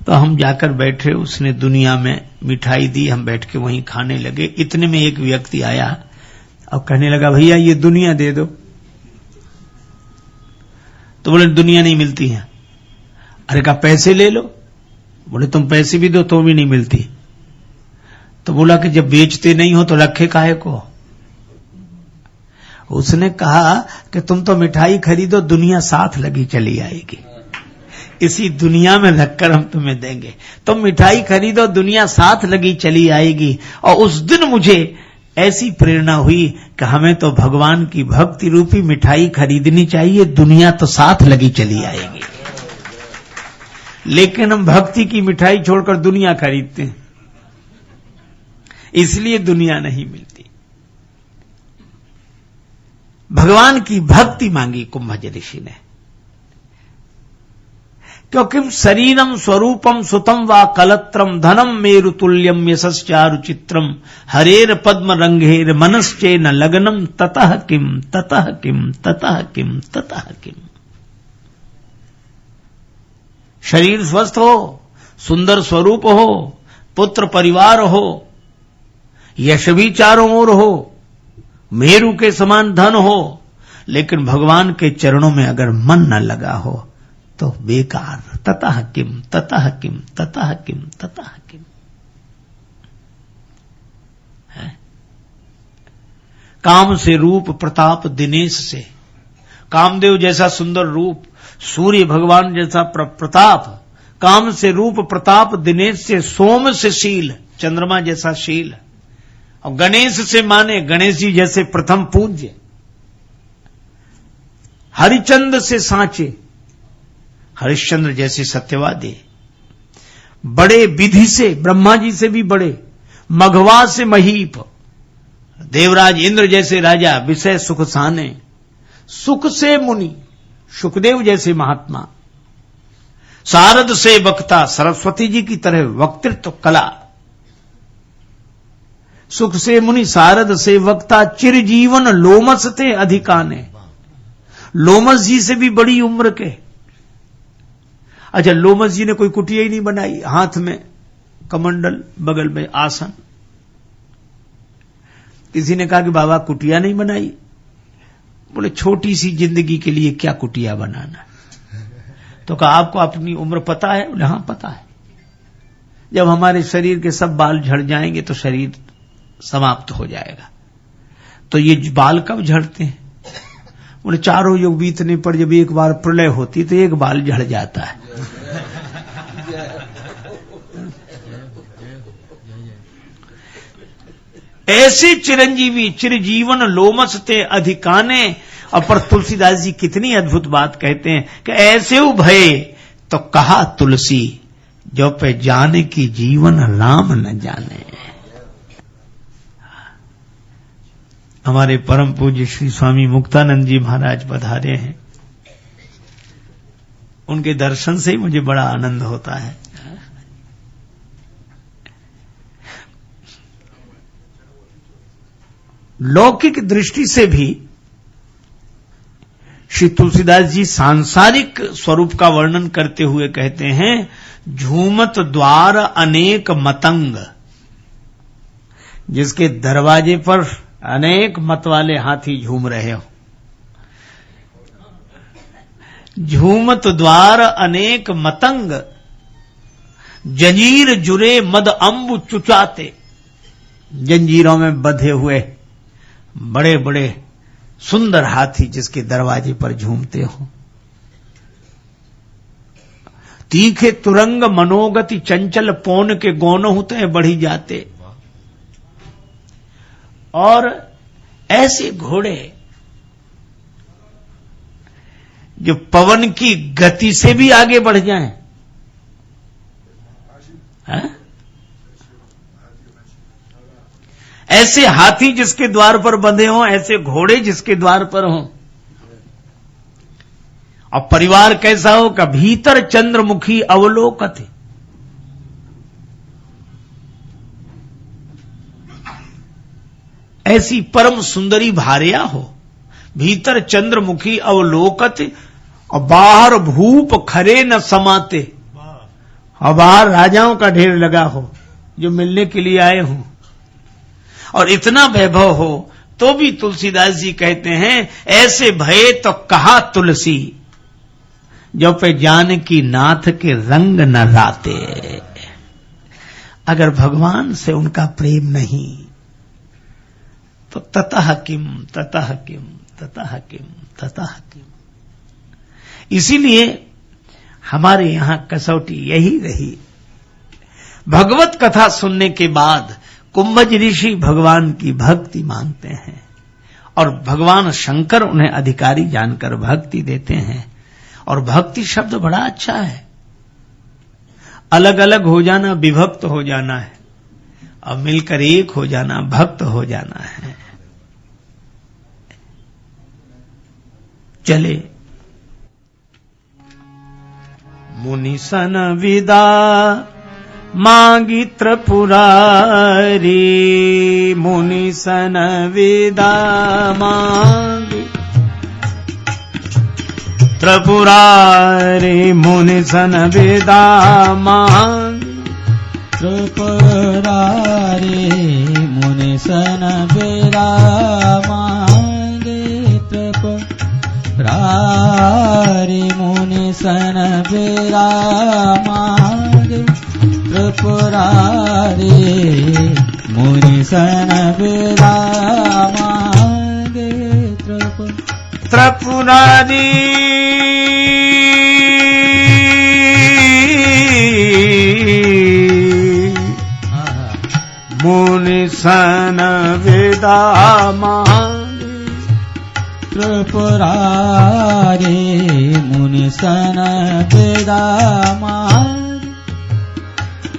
तो हम जाकर बैठे, उसने दुनिया में मिठाई दी, हम बैठ के वहीं खाने लगे। इतने में एक व्यक्ति आया और कहने लगा, भैया ये दुनिया दे दो। तो बोले दुनिया नहीं मिलती है। अरे कहा पैसे ले लो। बोले तुम पैसे भी दो तो भी नहीं मिलती। तो बोला कि जब बेचते नहीं हो तो रखे काहे को। उसने कहा कि तुम तो मिठाई खरीदो, दुनिया साथ लगी चली आएगी, इसी दुनिया में रखकर हम तुम्हें देंगे। तुम मिठाई खरीदो, दुनिया साथ लगी चली आएगी। और उस दिन मुझे ऐसी प्रेरणा हुई कि हमें तो भगवान की भक्ति रूपी मिठाई खरीदनी चाहिए, दुनिया तो साथ लगी चली आएगी। लेकिन हम भक्ति की मिठाई छोड़कर दुनिया खरीदते हैं, इसलिए दुनिया नहीं मिलती। भगवान की भक्ति मांगी कुंभज ऋषि ने, क्योंकि शरीरम स्वरूपम सुतम वा कलत्रम धनम मेरुतुल्यम यशश्चारु चित्रम हरेर पद्म रंगेर मनश्चे न लगनम ततः किम ततः किम ततः किम ततः किम। शरीर स्वस्थ हो, सुंदर स्वरूप हो, पुत्र परिवार हो, यश भी चारों ओर हो, मेरु के समान धन हो, लेकिन भगवान के चरणों में अगर मन न लगा हो तो बेकार। ततः किम ततः किम ततः किम ततः किम है। काम से रूप प्रताप दिनेश से, कामदेव जैसा सुंदर रूप, सूर्य भगवान जैसा प्रताप, काम से रूप प्रताप दिनेश से, सोम से शील, चंद्रमा जैसा शील, और गणेश से माने गणेश जी जैसे प्रथम पूज्य, हरिचंद्र से सांचे, हरिश्चंद्र जैसे सत्यवादी, बड़े विधि से ब्रह्मा जी से भी बड़े, मघवा से महीप, देवराज इंद्र जैसे राजा, विषय सुख साने, सुख से मुनि, सुखदेव जैसे महात्मा, सारद से वक्ता, सरस्वती जी की तरह वक्तृत्व कला। सुख से मुनि सारद से वक्ता, चिरजीवन लोमस थे अधिकाने। लोमस जी से भी बड़ी उम्र के। अच्छा, लोमस जी ने कोई कुटिया ही नहीं बनाई, हाथ में कमंडल, बगल में आसन। किसी ने कहा कि बाबा कुटिया नहीं बनाई। बोले छोटी सी जिंदगी के लिए क्या कुटिया बनाना। तो कहा आपको अपनी उम्र पता है? बोले हां पता है। जब हमारे शरीर के सब बाल झड़ जाएंगे तो शरीर समाप्त हो जाएगा। तो ये बाल कब झड़ते हैं? बोले चारों युग बीतने पर जब एक बार प्रलय होती तो एक बाल झड़ जाता है। ऐसे चिरंजीवी चिरजीवन लोमसते अधिकाने। और पर तुलसीदास जी कितनी अद्भुत बात कहते हैं कि ऐसे भये तो कहा तुलसी, जो पे जाने की जीवन राम न जाने। हमारे परम पूज्य श्री स्वामी मुक्तानंद जी महाराज पधारे हैं। उनके दर्शन से ही मुझे बड़ा आनंद होता है। लौकिक दृष्टि से भी श्री तुलसीदास जी सांसारिक स्वरूप का वर्णन करते हुए कहते हैं, झूमत द्वार अनेक मतंग, जिसके दरवाजे पर अनेक मत वाले हाथी झूम रहे हो। झूमत द्वार अनेक मतंग, जंजीर जुरे मद अंबु चुचाते। जंजीरों में बंधे हुए बड़े बड़े सुंदर हाथी जिसके दरवाजे पर झूमते हो। तीखे तुरंग मनोगति चंचल पौन के गौन होते हैं बढ़ी जाते। और ऐसे घोड़े जो पवन की गति से भी आगे बढ़ जाएं। ऐसे हाथी जिसके द्वार पर बंधे हों, ऐसे घोड़े जिसके द्वार पर हों। और परिवार कैसा हो कि भीतर चंद्रमुखी अवलोकत। ऐसी परम सुंदरी भार्या हो, भीतर चंद्रमुखी अवलोकत, और बाहर भूप खरे न समाते। और बाहर राजाओं का ढेर लगा हो जो मिलने के लिए आए हों। और इतना वैभव हो तो भी तुलसीदास जी कहते हैं, ऐसे भये तो कहा तुलसी, जो पे जान की नाथ के रंग न राते। अगर भगवान से उनका प्रेम नहीं तो ततः किम ततः किम ततः किम ततः किम। इसीलिए हमारे यहां कसौटी यही रही। भगवत कथा सुनने के बाद कुंभज ऋषि भगवान की भक्ति मांगते हैं और भगवान शंकर उन्हें अधिकारी जानकर भक्ति देते हैं। और भक्ति शब्द बड़ा अच्छा है। अलग अलग हो जाना विभक्त हो जाना है, और मिलकर एक हो जाना भक्त हो जाना है। चले मुनि सन विदा मांगी त्रिपुरारी, मुनि सन विदा मांगी त्रिपुरारी, मुनि सन विदा मांगी त्रिपुरारी, मुनि सन विदा मांगी त्रिपुरारी, मुनि सन विदा मांगी त्रिपुरारी, मुनि सन विदा मांगे त्रिपुरारी। मुनि सन विदा मांगे त्रिपुरारी, मुनि सन विदा मांगे।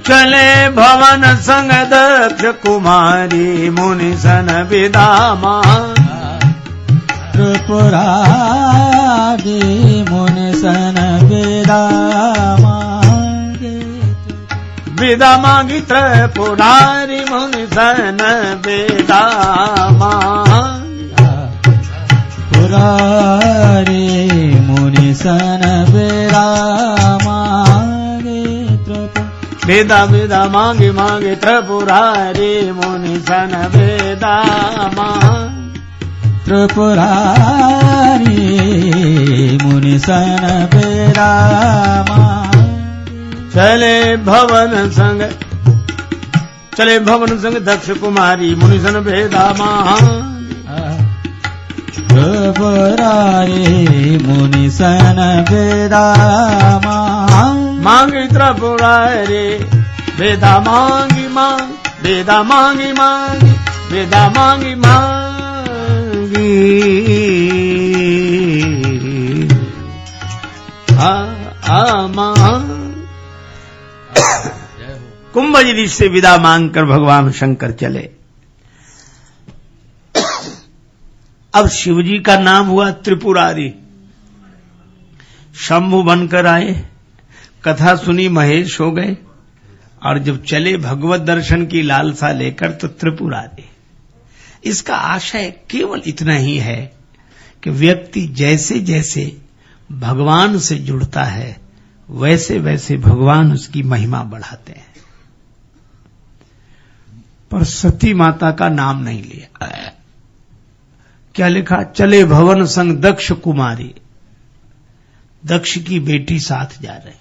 चले भवन संग दक्ष कुमारी, मुनि सन विदा मांगे त्रिपुरारी, मुनि सन विदा मांगे। वेदा मांगी त्रिपुरारी मुनि सन वेदा मांगी पुरारी मुनि सन वेदा मांगे वेदा वेदा मांगे मांगे त्रिपुरारी मुनि सन वेदा मांगे त्रिपुरारी मुनि सन वेदा मांगे चले भवन संग दक्ष कुमारी मुनि सन वेदा मांगे त्रिपुरारी मुनि सन वेदा मांगी त्रिपुरारी वेदा मांगी मांग वेदा मांगी मांगी वेदा मांगी मांगी मांग कुंभजिरी से विदा मांगकर भगवान शंकर चले। अब शिवजी का नाम हुआ त्रिपुरारी। शंभु बनकर आए, कथा सुनी, महेश हो गए, और जब चले भगवत दर्शन की लालसा लेकर तो त्रिपुरारी। इसका आशय केवल इतना ही है कि व्यक्ति जैसे जैसे भगवान से जुड़ता है वैसे वैसे भगवान उसकी महिमा बढ़ाते हैं। पर सती माता का नाम नहीं लिया। क्या लिखा? चले भवन संग दक्ष कुमारी। दक्ष की बेटी साथ जा रहे।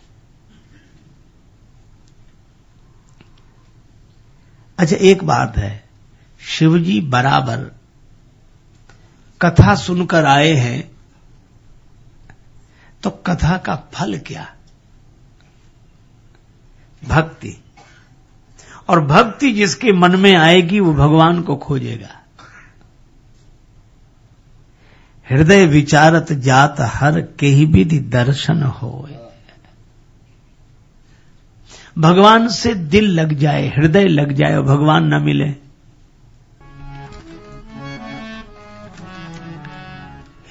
अच्छा, एक बात है, शिवजी बराबर कथा सुनकर आए हैं तो कथा का फल क्या? भक्ति। और भक्ति जिसके मन में आएगी वो भगवान को खोजेगा। हृदय विचारत जात हर केहि विधि दर्शन होए। भगवान से दिल लग जाए, हृदय लग जाए और भगवान न मिले,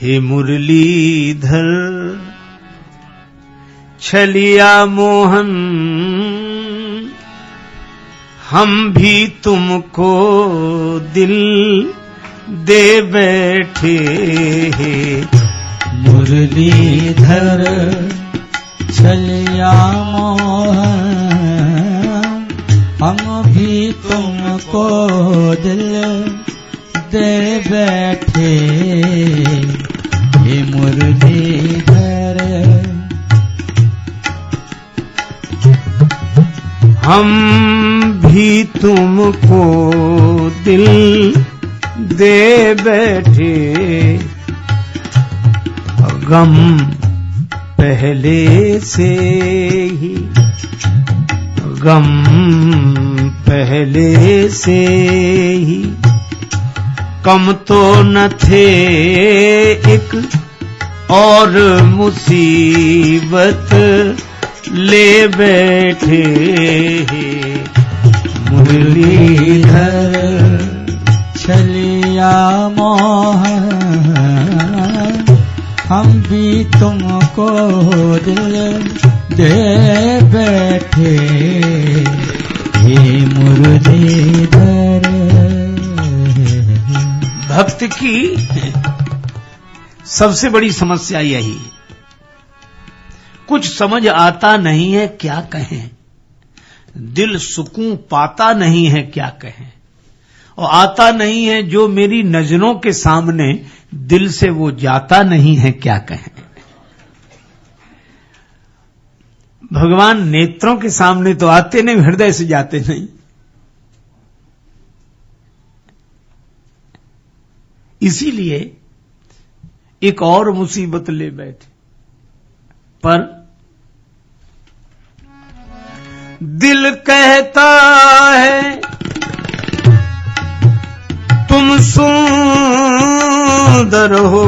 हे मुरलीधर छलिया मोहन हम भी तुमको दिल दे बैठे। मुरलीधर छलिया मोहन हम भी तुमको दिल दे बैठे। हे मुरलीधर हम भी तुमको दिल दे बैठे। गम पहले से ही, गम पहले से ही कम तो न थे, एक और मुसीबत ले बैठे। मुरलीधर छलिया मोहन हम भी तुमको दिल दे बैठे। हे मुरलीधर। भक्त की सबसे बड़ी समस्या यही, कुछ समझ आता नहीं है क्या कहें, दिल सुकून पाता नहीं है क्या कहें, और आता नहीं है जो मेरी नजरों के सामने दिल से वो जाता नहीं है क्या कहें। भगवान नेत्रों के सामने तो आते नहीं, हृदय से जाते नहीं। इसीलिए एक और मुसीबत ले बैठे। पर दिल कहता है तुम सुंदर हो,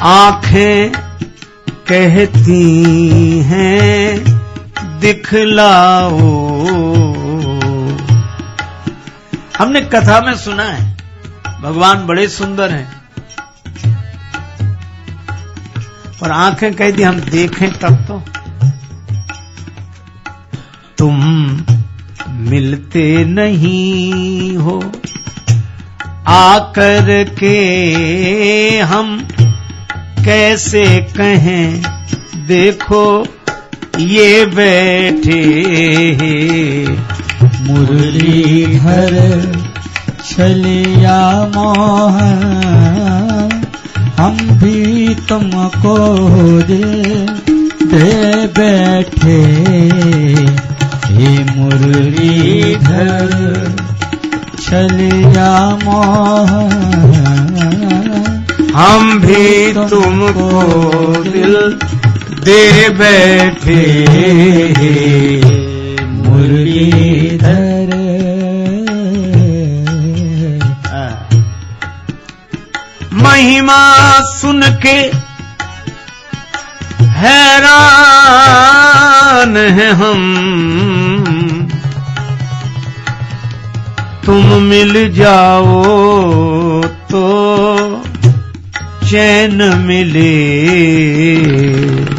आंखें कहती हैं दिखलाओ। हमने कथा में सुना है भगवान बड़े सुंदर हैं, पर आंखें कहती हम देखें तब तो। तुम मिलते नहीं हो, आकर के हम कैसे कहें, देखो ये बैठे मुरलीधर छलिया मोहन, हम भी तुमको दे बैठे। हे मुरलीधर छलिया मोहन, हम भी तुमको दिल दे बैठे। मुरलीधर महिमा सुन के हैरान हैं हम, तुम मिल जाओ तो चैन मिले।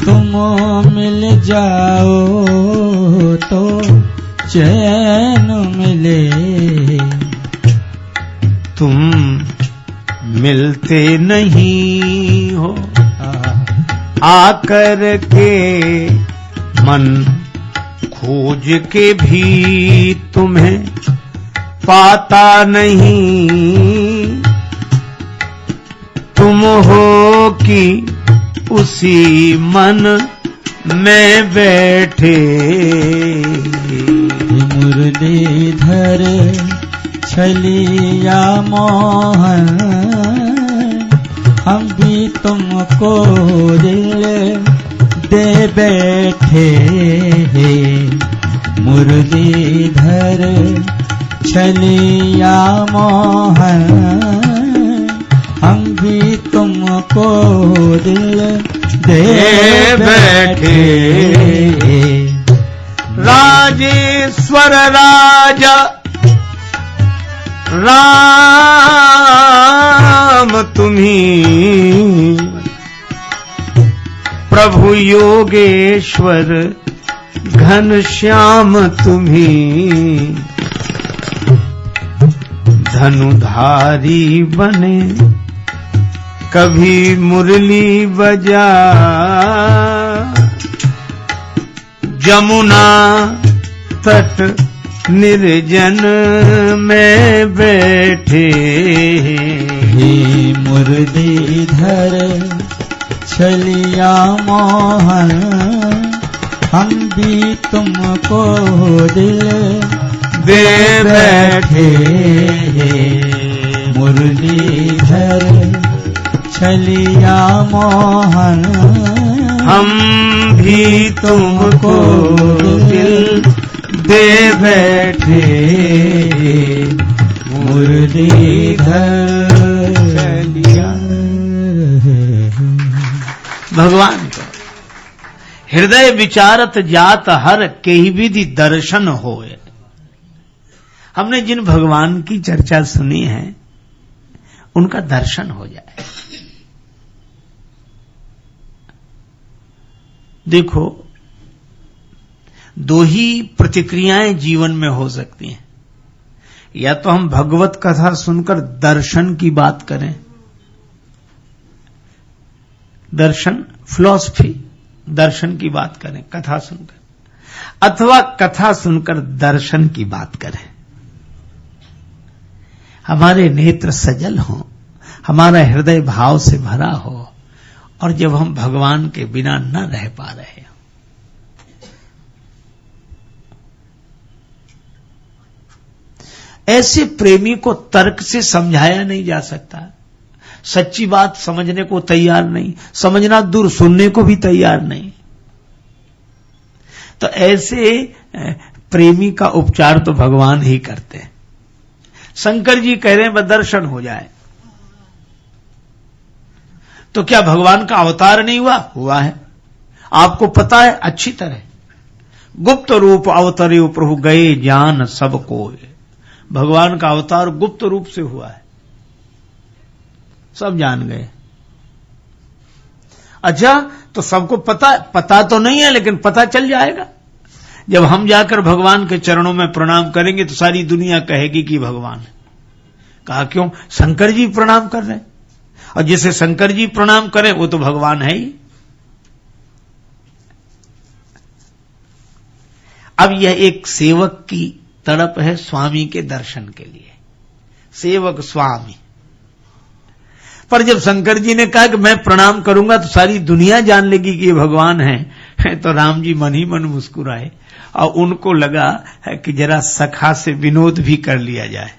तुम मिल जाओ तो चैन मिले। तुम मिलते नहीं हो, आकर के मन खोज के भी तुम्हें पाता नहीं। तुम हो कि उसी मन में बैठे। मुरलीधर छलिया मोहन, हम भी तुमको दिल दे बैठे। मुरलीधर छलिया मोहन, हम भी तुमको दिल दे बैठे। राजेश्वर राजा राम तुम्ही, प्रभु योगेश्वर घनश्याम तुम्ही। धनुधारी बने कभी मुरली बजा, जमुना तट निर्जन में बैठे। हे मुरलीधर छलिया मोहन, हम भी तुमको दिल दे बैठे। मुरलीधर छलिया मोहन, हम भी तुमको दिल दे बैठे। मुरलीधर छलिया। भगवान को हृदय विचारत जात हर, केहि विधि दर्शन होए। हमने जिन भगवान की चर्चा सुनी है उनका दर्शन हो जाए। देखो, दो ही प्रतिक्रियाएं जीवन में हो सकती हैं। या तो हम भगवत कथा सुनकर दर्शन की बात करें, दर्शन फिलॉसफी, दर्शन की बात करें कथा सुनकर, अथवा कथा सुनकर दर्शन की बात करें। हमारे नेत्र सजल हों, हमारा हृदय भाव से भरा हो, और जब हम भगवान के बिना न रह पा रहे हो। ऐसे प्रेमी को तर्क से समझाया नहीं जा सकता। सच्ची बात समझने को तैयार नहीं, समझना दूर सुनने को भी तैयार नहीं। तो ऐसे प्रेमी का उपचार तो भगवान ही करते हैं। शंकर जी कह रहे हैं बस दर्शन हो जाए, तो क्या भगवान का अवतार नहीं हुआ? हुआ है। आपको पता है अच्छी तरह। गुप्त रूप अवतरे प्रभु गए जान सबको। भगवान का अवतार गुप्त रूप से हुआ है, सब जान गए। अच्छा, तो सबको पता तो नहीं है, लेकिन पता चल जाएगा। जब हम जाकर भगवान के चरणों में प्रणाम करेंगे तो सारी दुनिया कहेगी कि भगवान है। कहा क्यों? शंकर जी प्रणाम कर रहे हैं, और जिसे शंकर जी प्रणाम करें वो तो भगवान है ही। अब यह एक सेवक की तड़प है स्वामी के दर्शन के लिए, सेवक स्वामी। पर जब शंकर जी ने कहा कि मैं प्रणाम करूंगा तो सारी दुनिया जान लेगी कि ये भगवान है, तो राम जी मन ही मन मुस्कुराए, और उनको लगा कि जरा सखा से विनोद भी कर लिया जाए।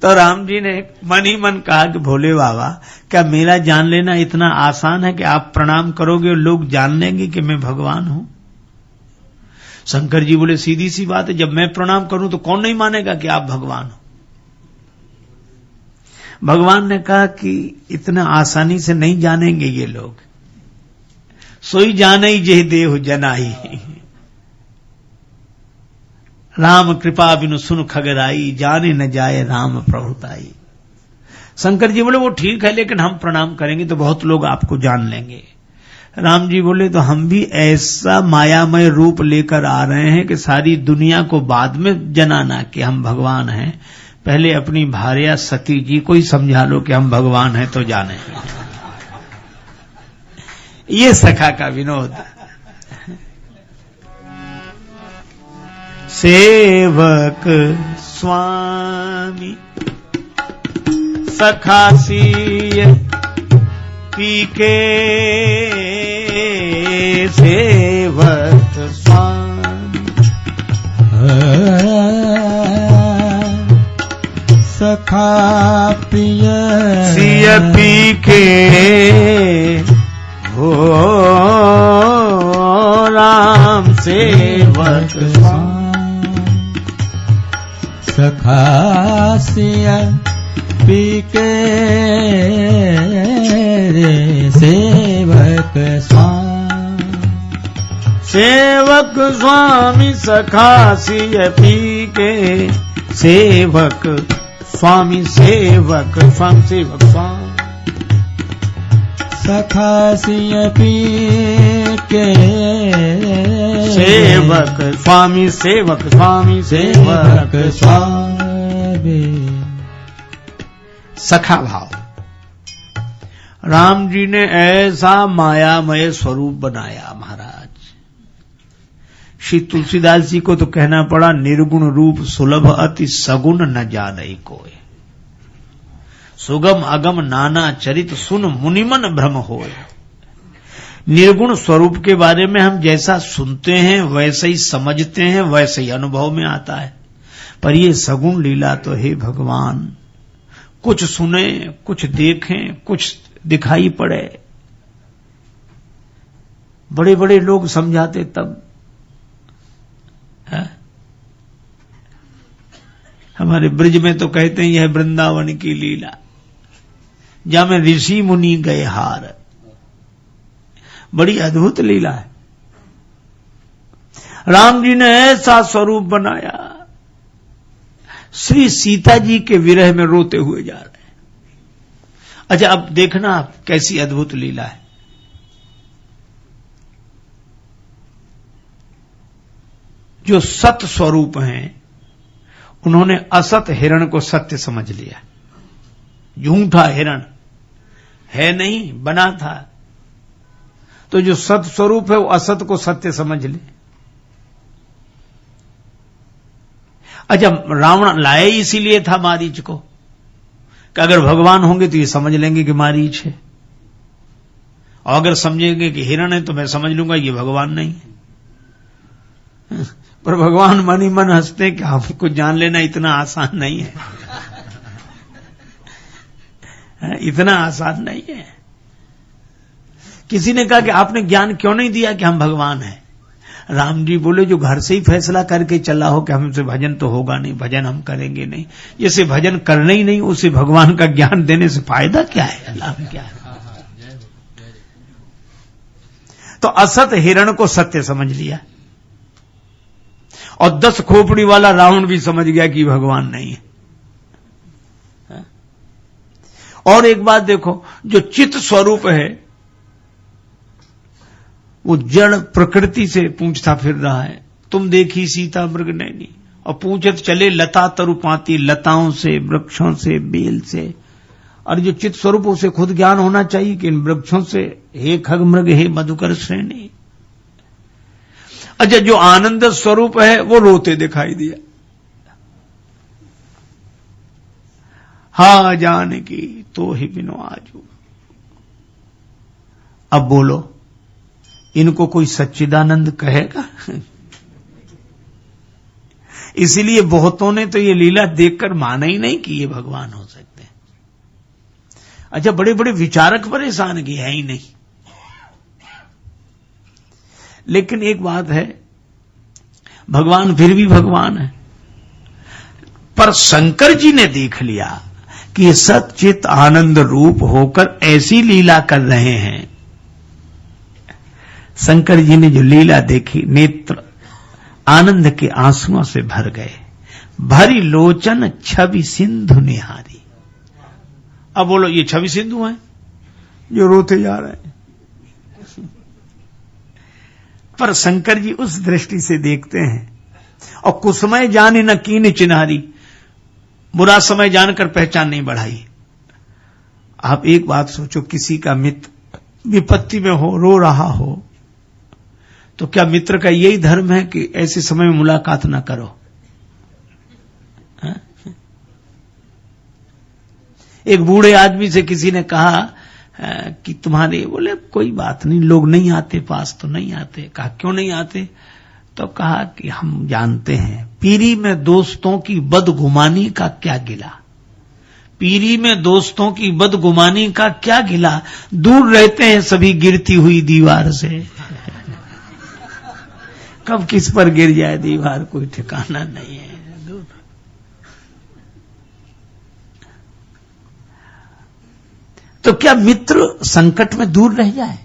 तो राम जी ने मन ही मन कहा कि भोले बाबा, क्या मेरा जान लेना इतना आसान है कि आप प्रणाम करोगे और लोग जान लेंगे कि मैं भगवान हूं? शंकर जी बोले सीधी सी बात है, जब मैं प्रणाम करूं तो कौन नहीं मानेगा कि आप भगवान हो? भगवान ने कहा कि इतना आसानी से नहीं जानेंगे ये लोग, सोई जाने जे देह जनाई, राम कृपा बिनु सुन खगराई, जाने न जाए राम प्रभुताई। शंकर जी बोले वो ठीक है, लेकिन हम प्रणाम करेंगे तो बहुत लोग आपको जान लेंगे। राम जी बोले तो हम भी ऐसा मायामय रूप लेकर आ रहे हैं कि सारी दुनिया को बाद में जनाना कि हम भगवान हैं, पहले अपनी भार्या सती जी को ही समझा लो कि हम भगवान हैं तो जाने। ये सखा का विनोद। सेवक स्वामी सखा सिय पी के, सेवक स्वामी सखा प्रिय सिय पी के, हो राम सेवक सखा सिय पी के, सेवक स्वामी सेवक स्वामी सखा सिय पी के, सेवक स्वामी सेवक स्वामी सेवक स्वामी सखा सिय पी के, सेवक स्वामी सेवक स्वामी सेवक स्वामी। सखा भाव। राम जी ने ऐसा मायामय स्वरूप बनाया महाराज। श्री तुलसीदास जी को तो कहना पड़ा, निर्गुण रूप सुलभ अति सगुण न जाने कोय, सुगम अगम नाना चरित सुन मुनिमन भ्रम होय। निर्गुण स्वरूप के बारे में हम जैसा सुनते हैं वैसे ही समझते हैं, वैसे ही अनुभव में आता है, पर ये सगुण लीला तो हे भगवान, कुछ सुने, कुछ देखें, कुछ दिखाई पड़े। बड़े बड़े लोग समझाते तब है? हमारे ब्रज में तो कहते हैं यह वृंदावन की लीला, जहां में ऋषि मुनि गए हार। बड़ी अद्भुत लीला है। राम जी ने ऐसा स्वरूप बनाया, श्री सीता जी के विरह में रोते हुए जा रहे हैं। अच्छा, अब देखना आप कैसी अद्भुत लीला है। जो सत स्वरूप हैं उन्होंने असत हिरण को सत्य समझ लिया। झूठा हिरण है नहीं, बना था। तो जो सत स्वरूप है वो असत को सत्य समझ ले। अच्छा, रावण लाए इसीलिए था मारीच को कि अगर भगवान होंगे तो ये समझ लेंगे कि मारीच है, और अगर समझेंगे कि हिरण है तो मैं समझ लूंगा ये भगवान नहीं है। पर भगवान मन ही मन हंसते कि हमको जान लेना इतना आसान नहीं है। इतना आसान नहीं है। किसी ने कहा कि आपने ज्ञान क्यों नहीं दिया कि हम भगवान हैं? राम जी बोले जो घर से ही फैसला करके चला हो कि हमसे भजन तो होगा नहीं, भजन हम करेंगे नहीं, जैसे भजन करना ही नहीं, उसे भगवान का ज्ञान देने से फायदा क्या है, लाभ क्या है? तो असत हिरण को सत्य समझ लिया, और 10 खोपड़ी वाला रावण भी समझ गया कि भगवान नहीं है। और एक बात देखो, जो चित स्वरूप है वो जड़ प्रकृति से पूछता फिर रहा है, तुम देखी सीता मृग नैनी, और पूछत चले लता तरु पाती, लताओं से, वृक्षों से, बेल से। और जो चित्त स्वरूप उसे खुद ज्ञान होना चाहिए कि इन वृक्षों से हे खग मृग हे मधुकर श्रेणी। अच्छा, जो आनंद स्वरूप है वो रोते दिखाई दिया। हा जानकी तो ही बिनो आजू। अब बोलो, इनको कोई सच्चिदानंद कहेगा? इसलिए बहुतों ने तो ये लीला देखकर माना ही नहीं कि ये भगवान हो सकते हैं। अच्छा, बड़े बड़े विचारक परेशान की है ही नहीं। लेकिन एक बात है, भगवान फिर भी भगवान है। पर शंकर जी ने देख लिया कि ये सच्चित आनंद रूप होकर ऐसी लीला कर रहे हैं। शंकर जी ने जो लीला देखी, नेत्र आनंद के आंसुओं से भर गए। भरी लोचन छवि सिंधु निहारी। अब बोलो, ये छवि सिंधु हैं जो रोते जा रहे हैं? पर शंकर जी उस दृष्टि से देखते हैं। और कुसमय जाने न कीन चिन्हारी, बुरा समय जानकर पहचान नहीं बढ़ाई। आप एक बात सोचो, किसी का मित्र विपत्ति में हो, रो रहा हो, तो क्या मित्र का यही धर्म है कि ऐसे समय में मुलाकात ना करो? हा? एक बूढ़े आदमी से किसी ने कहा कि तुम्हारे, बोले कोई बात नहीं, लोग नहीं आते पास तो नहीं आते। कहा क्यों नहीं आते? तो कहा कि हम जानते हैं पीरी में दोस्तों की बदगुमानी का क्या गिला। पीरी में दोस्तों की बदगुमानी का क्या गिला, दूर रहते हैं सभी गिरती हुई दीवार से। कब किस पर गिर जाए दीवार कोई ठिकाना नहीं है। तो क्या मित्र संकट में दूर रह जाए?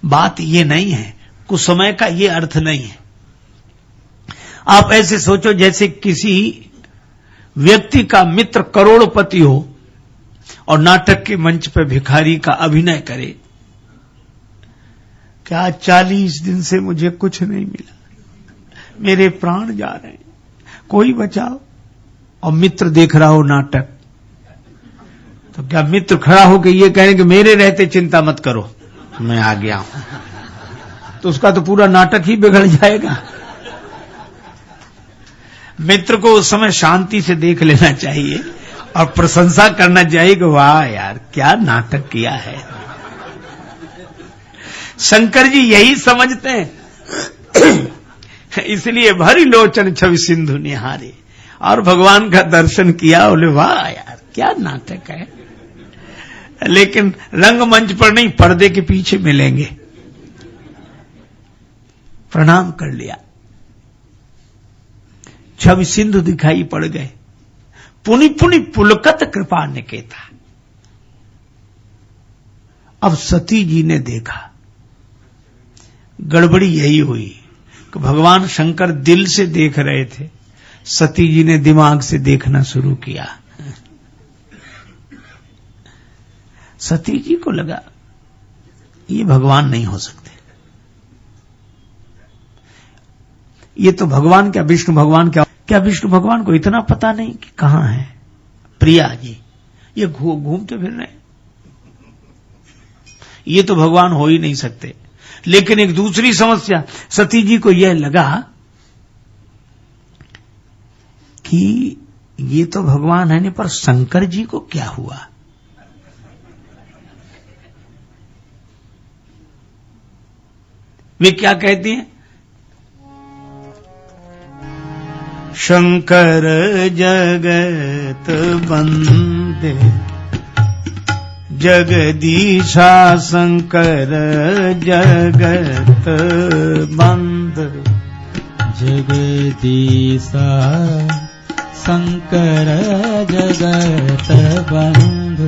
बात ये नहीं है, कुछ समय का ये अर्थ नहीं है। आप ऐसे सोचो जैसे किसी व्यक्ति का मित्र करोड़पति हो और नाटक के मंच पर भिखारी का अभिनय करे। क्या 40 दिन से मुझे कुछ नहीं मिला, मेरे प्राण जा रहे हैं, कोई बचाओ। और मित्र देख रहा हो नाटक, तो क्या मित्र खड़ा होकर ये कहें कि मेरे रहते चिंता मत करो, मैं आ गया हूं? तो उसका तो पूरा नाटक ही बिगड़ जाएगा। मित्र को उस समय शांति से देख लेना चाहिए और प्रशंसा करना चाहिए कि वाह यार क्या नाटक किया है। शंकर जी यही समझते हैं। इसलिए भरी लोचन छवि सिंधु निहारे, और भगवान का दर्शन किया, बोले वाह यार क्या नाटक है। लेकिन रंगमंच पर नहीं, पर्दे के पीछे मिलेंगे। प्रणाम कर लिया, छवि सिंधु दिखाई पड़ गए। पुनि पुनि पुलकत कृपा निकेता। अब सती जी ने देखा, गड़बड़ी यही हुई कि भगवान शंकर दिल से देख रहे थे, सती जी ने दिमाग से देखना शुरू किया। सती जी को लगा ये भगवान नहीं हो सकते, ये तो भगवान क्या विष्णु भगवान क्या विष्णु भगवान को इतना पता नहीं कि कहां है प्रिया जी, ये घूमते फिर रहे, ये तो भगवान हो ही नहीं सकते। लेकिन एक दूसरी समस्या, सती जी को यह लगा कि ये तो भगवान है नहीं, पर शंकर जी को क्या हुआ? वे क्या कहती हैं? शंकर जगत बंदे जगदीशा, शंकर जगत बंद, जगदीशा शंकर जगत बंद।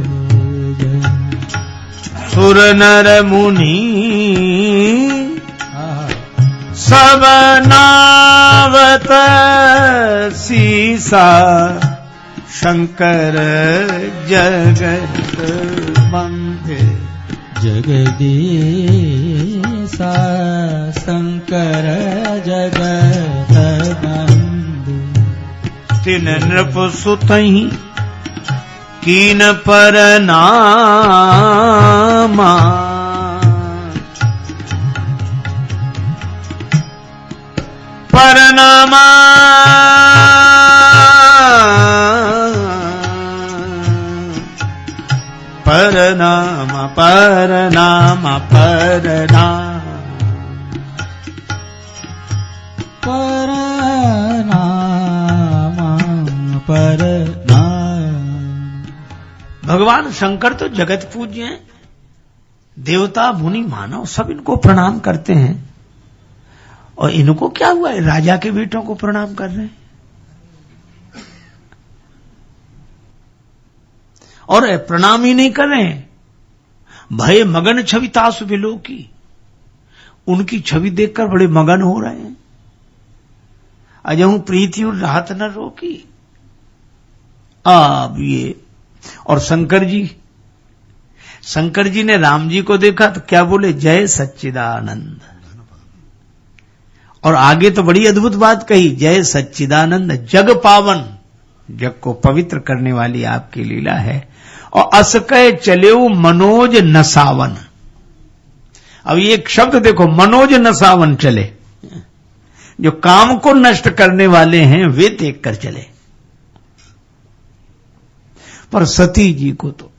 सुर नर मुनि सब नावत सीसा, शंकर जगत बंधे जगदीश सा शंकर जगत बंधु। तिन नृप सुतहि कीन परनामा। परनामा परनामा परनामा परनामा परनामा। भगवान शंकर तो जगत पूज्य हैं, देवता मुनि मानव सब इनको प्रणाम करते हैं, और इनको क्या हुआ है, राजा के बेटों को प्रणाम कर रहे हैं। और प्रणाम ही नहीं कर रहे हैं, भय मगन छवि तासु बिलो की, उनकी छवि देखकर बड़े मगन हो रहे हैं। अजहू प्रीति और राहत न रोकी। अब ये और शंकर जी ने राम जी को देखा तो क्या बोले, जय सच्चिदानंद। और आगे तो बड़ी अद्भुत बात कही, जय सच्चिदानंद जग पावन, जग को पवित्र करने वाली आपकी लीला है। और अस कह चलेऊ मनोज नसावन। अब ये एक शब्द देखो, मनोज नसावन चले, जो काम को नष्ट करने वाले हैं वे देख कर चले। पर सती जी को तो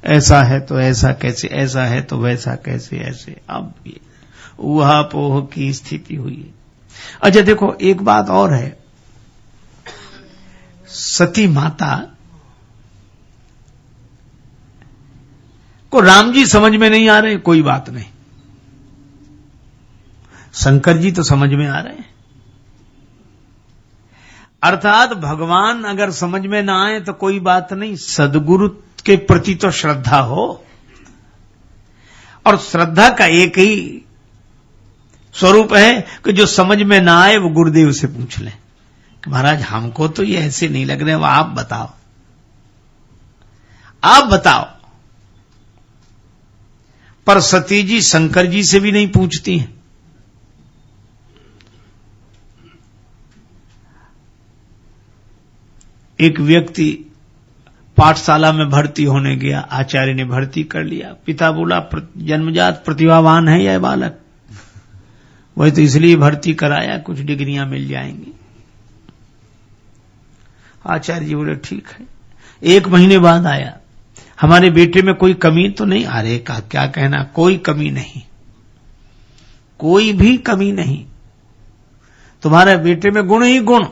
ऐसा है तो ऐसा कैसे, ऐसा है तो वैसा कैसे, ऐसे अब ये ऊहापोह की स्थिति हुई है। अच्छा देखो एक बात और है, सती माता को राम जी समझ में नहीं आ रहे, कोई बात नहीं, शंकर जी तो समझ में आ रहे हैं। अर्थात भगवान अगर समझ में ना आए तो कोई बात नहीं, सद्गुरु के प्रति तो श्रद्धा हो, और श्रद्धा का एक ही स्वरूप है कि जो समझ में ना आए वो गुरुदेव से पूछ लें कि महाराज हमको तो ये ऐसे नहीं लग रहे, वो आप बताओ, आप बताओ। पर सती जी शंकर जी से भी नहीं पूछती हैं। एक व्यक्ति पाठशाला में भर्ती होने गया, आचार्य ने भर्ती कर लिया। पिता बोला जन्मजात प्रतिभावान है यह बालक, वही तो इसलिए भर्ती कराया, कुछ डिग्रियां मिल जाएंगी। आचार्य जी बोले ठीक है। एक महीने बाद आया, हमारे बेटे में कोई कमी तो नहीं? अरे का क्या कहना, कोई कमी नहीं, कोई भी कमी नहीं, तुम्हारे बेटे में गुण ही गुण,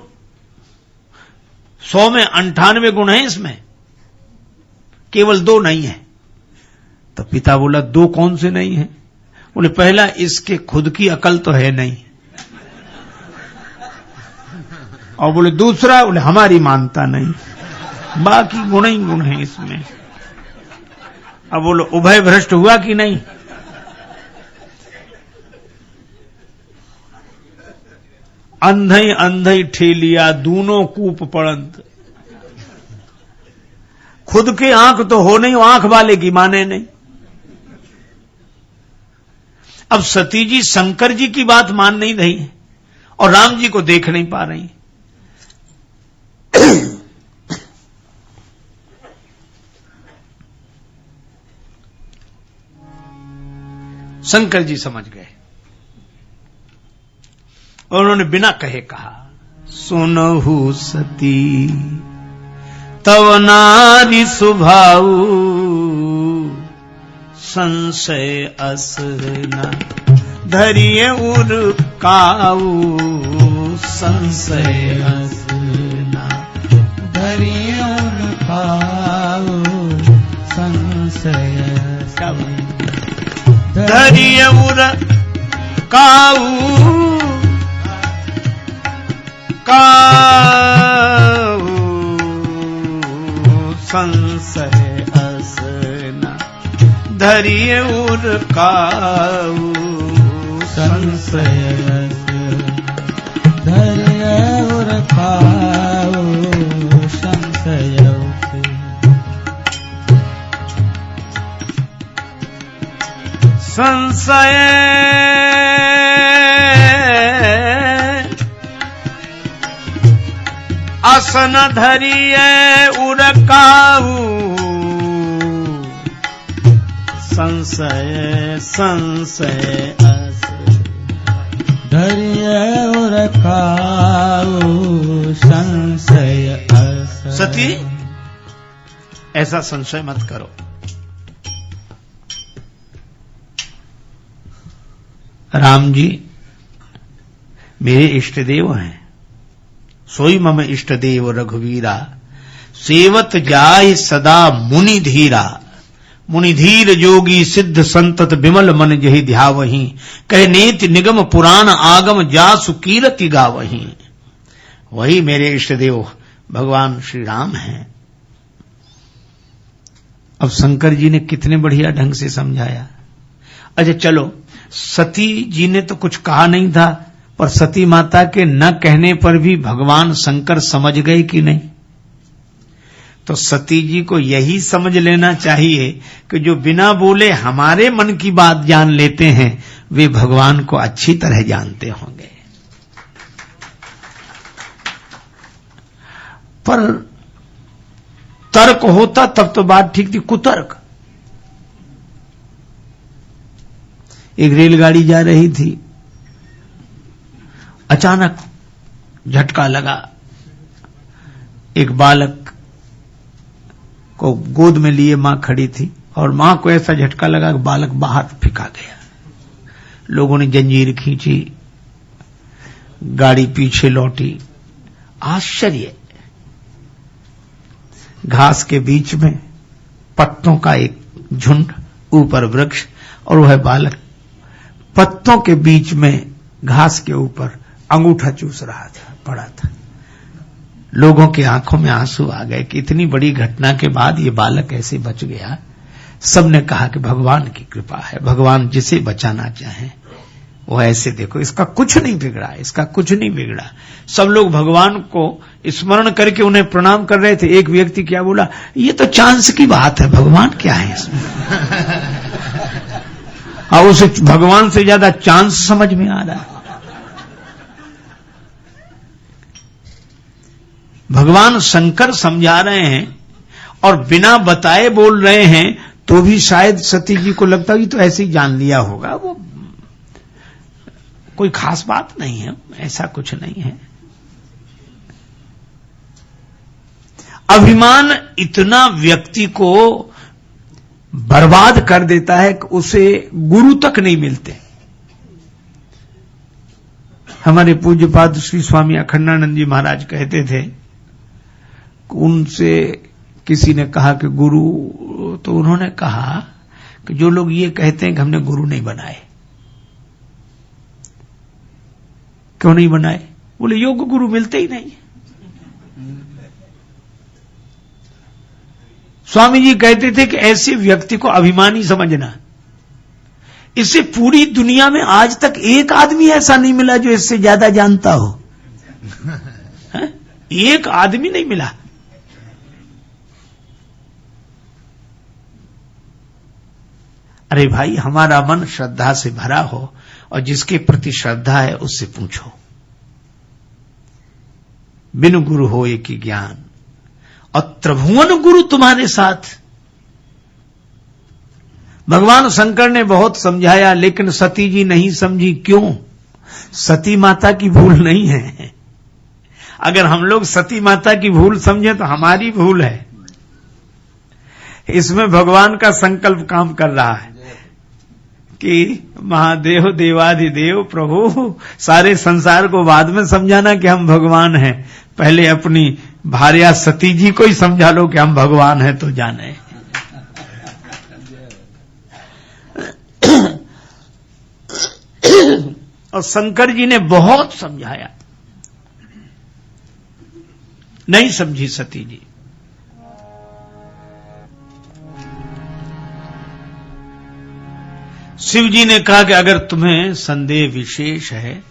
100 में 98 गुण है, इसमें केवल 2 नहीं है। तो पिता बोला 2 कौन से नहीं है? बोले पहला, इसके खुद की अकल तो है नहीं, और बोले दूसरा, बोले हमारी मानता नहीं, बाकी गुण ही गुण है इसमें। अब बोलो उभय भ्रष्ट हुआ कि नहीं? अंधई अंधई ठेलिया दूनों कूप पड़ंत। खुद की आंख तो हो नहीं, आंख वाले की माने नहीं। अब सती जी शंकर जी की बात मान नहीं रही है और राम जी को देख नहीं पा रही। शंकर जी समझ गए और उन्होंने बिना कहे कहा, सुनहु सती तव नारी सुभाऊ, संशय अस न धरिए उर काऊ, संशय अस न धरिए उर काऊ, संशय धरिए उर काऊ, काऊ संशय अस न धरिए उर काऊ, संशय अस धरिए उर काऊ, संशय संशय असन धरिए उरकाऊ संशय संशय अस धरिए उरकाऊ संशय अस। सती ऐसा संशय मत करो। राम जी मेरे इष्ट देव हैं, सोई मम इष्ट देव रघुवीरा, सेवत जाय सदा मुनि धीरा, मुनि धीर जोगी सिद्ध संतत विमल मन जहि ध्यावहीं, कह नेति निगम पुराण आगम जासु कीरति गावहीं। वही मेरे इष्ट देव भगवान श्री राम हैं। अब शंकर जी ने कितने बढ़िया ढंग से समझाया। अच्छा चलो, सती जी ने तो कुछ कहा नहीं था, पर सती माता के न कहने पर भी भगवान शंकर समझ गए कि नहीं? तो सती जी को यही समझ लेना चाहिए कि जो बिना बोले हमारे मन की बात जान लेते हैं वे भगवान को अच्छी तरह जानते होंगे। पर तर्क होता तब तो बात ठीक थी। कुतर्क, एक रेलगाड़ी जा रही थी, अचानक झटका लगा, एक बालक को गोद में लिए मां खड़ी थी और मां को ऐसा झटका लगा कि बालक बाहर फेंका गया। लोगों ने जंजीर खींची, गाड़ी पीछे लौटी। आश्चर्य, घास के बीच में पत्तों का एक झुंड, ऊपर वृक्ष, और वह बालक पत्तों के बीच में घास के ऊपर अंगूठा चूस रहा था, पड़ा था। लोगों की आंखों में आंसू आ गए कि इतनी बड़ी घटना के बाद ये बालक ऐसे बच गया। सबने कहा कि भगवान की कृपा है, भगवान जिसे बचाना चाहे वो ऐसे, देखो इसका कुछ नहीं बिगड़ा, इसका कुछ नहीं बिगड़ा। सब लोग भगवान को स्मरण करके उन्हें प्रणाम कर रहे थे। एक व्यक्ति क्या बोला, ये तो चांस की बात है, भगवान क्या है इसमें। और उसे भगवान से ज्यादा चांस समझ में आ रहा है। भगवान शंकर समझा रहे हैं और बिना बताए बोल रहे हैं, तो भी शायद सती जी को लगता है तो ऐसे ही जान लिया होगा, वो कोई खास बात नहीं है, ऐसा कुछ नहीं है। अभिमान इतना व्यक्ति को बर्बाद कर देता है कि उसे गुरु तक नहीं मिलते। हमारे पूज्यपाद श्री स्वामी अखंडानंद जी महाराज कहते थे, उनसे किसी ने कहा कि गुरु, तो उन्होंने कहा कि जो लोग ये कहते हैं कि हमने गुरु नहीं बनाए, क्यों नहीं बनाए? बोले योग गुरु मिलते ही नहीं। स्वामी जी कहते थे कि ऐसे व्यक्ति को अभिमानी समझना। इससे पूरी दुनिया में आज तक एक आदमी ऐसा नहीं मिला जो इससे ज्यादा जानता हो। एक आदमी नहीं मिला। अरे भाई, हमारा मन श्रद्धा से भरा हो और जिसके प्रति श्रद्धा है उससे पूछो। बिनु गुरु होए कि ज्ञान, और त्रिभुवन गुरु तुम्हारे साथ। भगवान शंकर ने बहुत समझाया, लेकिन सती जी नहीं समझी। क्यों? सती माता की भूल नहीं है। अगर हम लोग सती माता की भूल समझें तो हमारी भूल है। इसमें भगवान का संकल्प काम कर रहा है कि महादेव देवाधिदेव प्रभु, सारे संसार को बाद में समझाना कि हम भगवान हैं, पहले अपनी भार्या सती जी को ही समझा लो कि हम भगवान हैं तो जाने। और शंकर जी ने बहुत समझाया, नहीं समझी सती जी। शिव जी ने कहा कि अगर तुम्हें संदेह विशेष है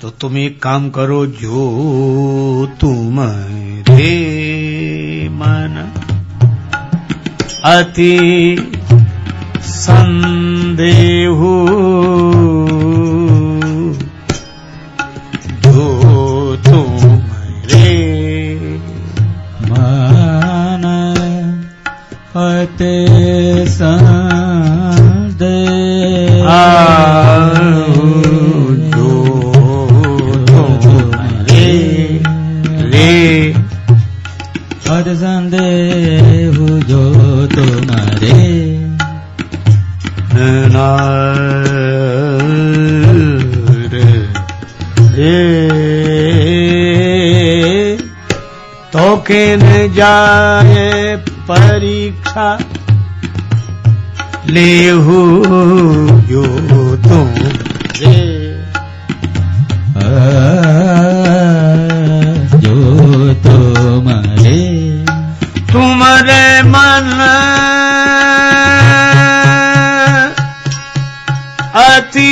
तो तुम एक काम करो, जो तुम्हारे मन अति संदेह संदेहु जो तुम्हारे मन अते संदेह जो तुम्हारे रे अति संदेह जो तुम्हारे तो के न जाए परीक्षा लेहु जो तुम जो तुम्हारे तुम्हारे मन अति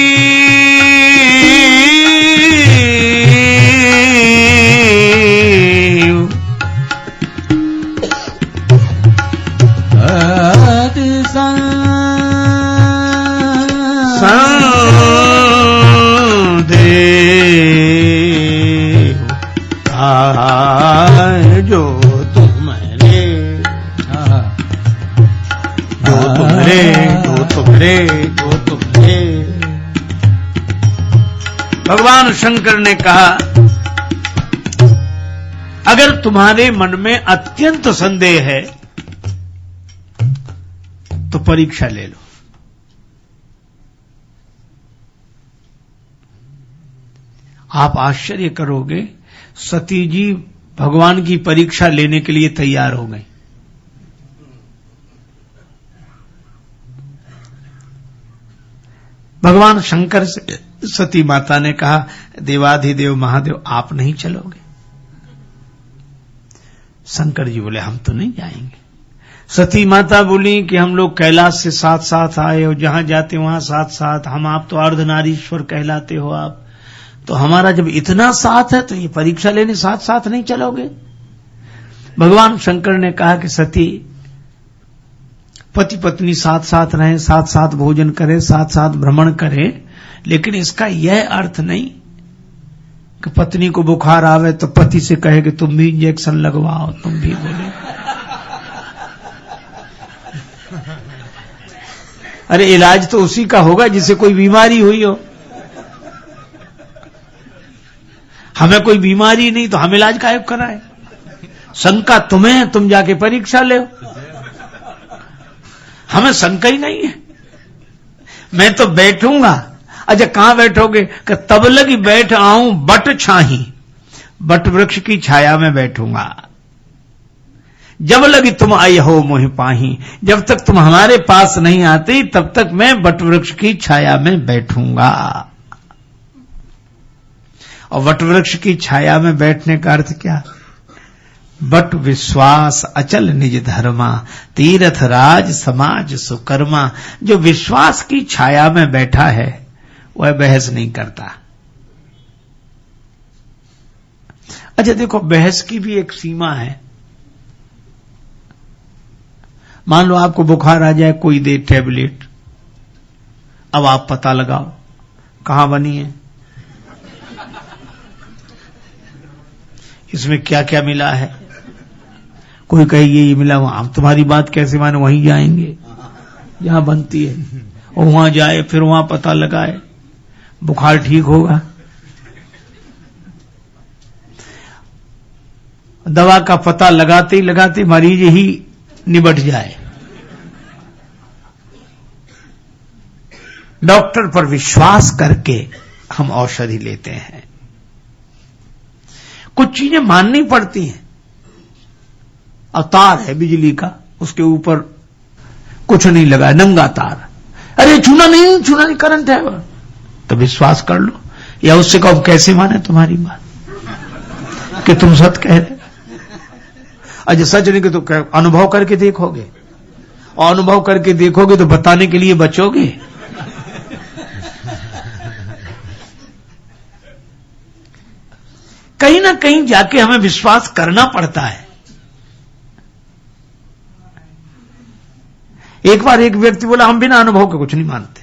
जो तुम्हारे भगवान शंकर ने कहा अगर तुम्हारे मन में अत्यंत संदेह है तो परीक्षा ले लो। आप आश्चर्य करोगे, सती जी भगवान की परीक्षा लेने के लिए तैयार हो गई। भगवान शंकर से सती माता ने कहा, देवाधिदेव महादेव आप नहीं चलोगे? शंकर जी बोले हम तो नहीं जाएंगे। सती माता बोली कि हम लोग कैलाश से साथ साथ आए और जहां जाते वहां साथ साथ, हम आप तो अर्धनारीश्वर कहलाते हो, आप तो हमारा जब इतना साथ है तो ये परीक्षा लेने साथ साथ नहीं चलोगे? भगवान शंकर ने कहा कि सती, पति पत्नी साथ साथ रहें, साथ साथ भोजन करें, साथ साथ भ्रमण करें, लेकिन इसका यह अर्थ नहीं कि पत्नी को बुखार आवे तो पति से कहे कि तुम भी इंजेक्शन लगवाओ, तुम भी बोले। अरे इलाज तो उसी का होगा जिसे कोई बीमारी हुई हो। हमें कोई बीमारी नहीं तो हम इलाज काहे कराएं? शंका तुम्हें, तुम जाके परीक्षा ले। हमें शंका ही नहीं है। मैं तो बैठूंगा। अच्छा कहां बैठोगे? कि तब लगी बैठ आऊं बट छाही, बट वृक्ष की छाया में बैठूंगा। जब लगी तुम आई हो मोहि पाही, जब तक तुम हमारे पास नहीं आती तब तक मैं बट वृक्ष की छाया में बैठूंगा। और वट वृक्ष की छाया में बैठने का अर्थ क्या? बट विश्वास अचल निज धर्मा, तीर्थ राज समाज सुकर्मा। जो विश्वास की छाया में बैठा है वह बहस नहीं करता। अच्छा देखो, बहस की भी एक सीमा है। मान लो आपको बुखार आ जाए, कोई दे टैबलेट, अब आप पता लगाओ कहां बनी है, इसमें क्या क्या मिला है। कोई कहे ये मिला, वहां तुम्हारी बात कैसे माने, वहीं जाएंगे जहां बनती है और वहां जाए, फिर वहां पता लगाए, बुखार ठीक होगा। दवा का पता लगाते ही लगाते मरीज ही निबट जाए। डॉक्टर पर विश्वास करके हम औषधि लेते हैं। कुछ चीजें माननी पड़ती हैं। तार है बिजली का, उसके ऊपर कुछ नहीं लगा, नंगा तार, अरे छूना नहीं करंट है, तो विश्वास कर लो। या उससे कहो कैसे माने तुम्हारी बात कि तुम सच कह रहे। अच्छा सच नहीं कि तो अनुभव करके देखोगे, और अनुभव करके देखोगे तो बताने के लिए बचोगे। कहीं ना कहीं जाके हमें विश्वास करना पड़ता है। एक बार एक व्यक्ति बोला हम बिना अनुभव के कुछ नहीं मानते।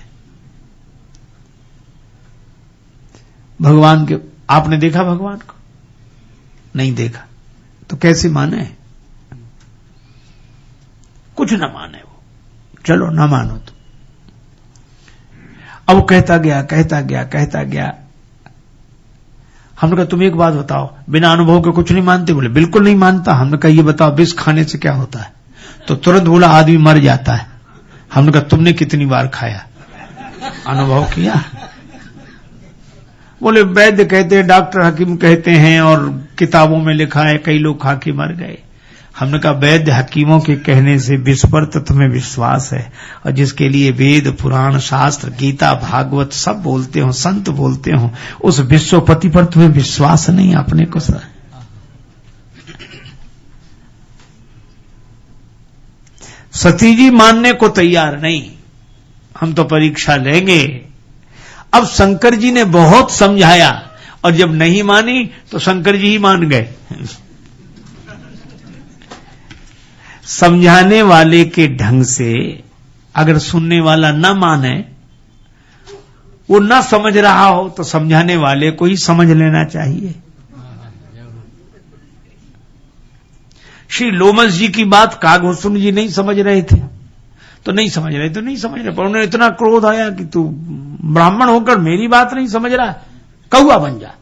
भगवान के, आपने देखा भगवान को? नहीं देखा, तो कैसे माने? कुछ न माने वो, चलो न मानो तो। अब वो कहता गया। हमने कहा तुम एक बात बताओ, बिना अनुभव के कुछ नहीं मानते? बोले बिल्कुल नहीं मानता। हमने कहा ये बताओ विष खाने से क्या होता है? तो तुरंत बोला आदमी मर जाता है। हमने कहा तुमने कितनी बार खाया, अनुभव किया? बोले वैद्य कहते हैं, डॉक्टर हकीम कहते हैं, और किताबों में लिखा है कई लोग खा के मर गए। हमने कहा वैद्य हकीमों के कहने से विष पर तो तुम्हें विश्वास है, और जिसके लिए वेद पुराण शास्त्र गीता भागवत सब बोलते हो, संत बोलते हो, उस विश्वपति पर तुम्हें विश्वास नहीं अपने को? सर सती जी मानने को तैयार नहीं, हम तो परीक्षा लेंगे। अब शंकर जी ने बहुत समझाया, और जब नहीं मानी तो शंकर जी ही मान गए। समझाने वाले के ढंग से अगर सुनने वाला न माने, वो न समझ रहा हो, तो समझाने वाले को ही समझ लेना चाहिए। श्री लोमस जी की बात कागभूषण जी नहीं समझ रहे थे, तो नहीं समझ रहे, पर उन्हें इतना क्रोध आया कि तू ब्राह्मण होकर मेरी बात नहीं समझ रहा, कौआ बन जा।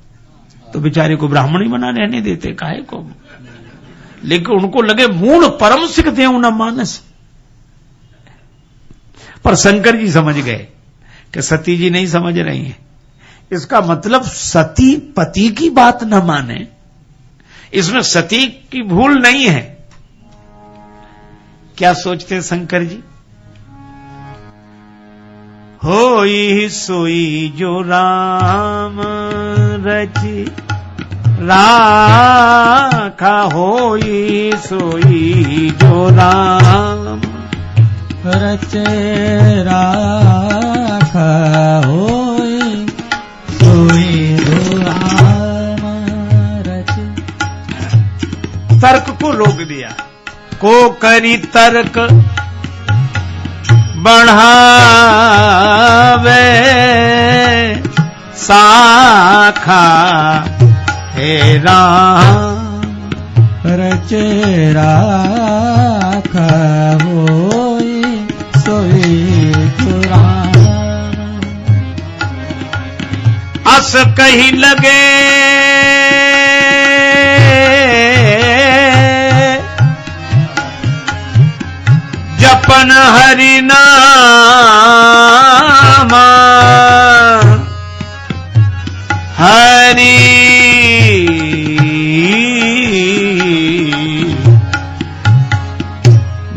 तो बेचारे को ब्राह्मण ही बना रहने देते, काहे को? लेकिन उनको लगे मूल परम सिखते न मानस। पर शंकर जी समझ गए कि सती जी नहीं समझ रही हैं। इसका मतलब सती पति की बात न माने, इसमें सती की भूल नहीं है। क्या सोचते हैं शंकर जी? होई सोई जो राम रचि राखा, होई सोई जो राम रचे राखा, होई सोई जो राम रचे। तर्क को रोक दिया, को करी तर्क बढ़ावे साखा, हे राम रचे राखा, होई सोई जो राम। अस कही लगे जपन हरि नामा, हरि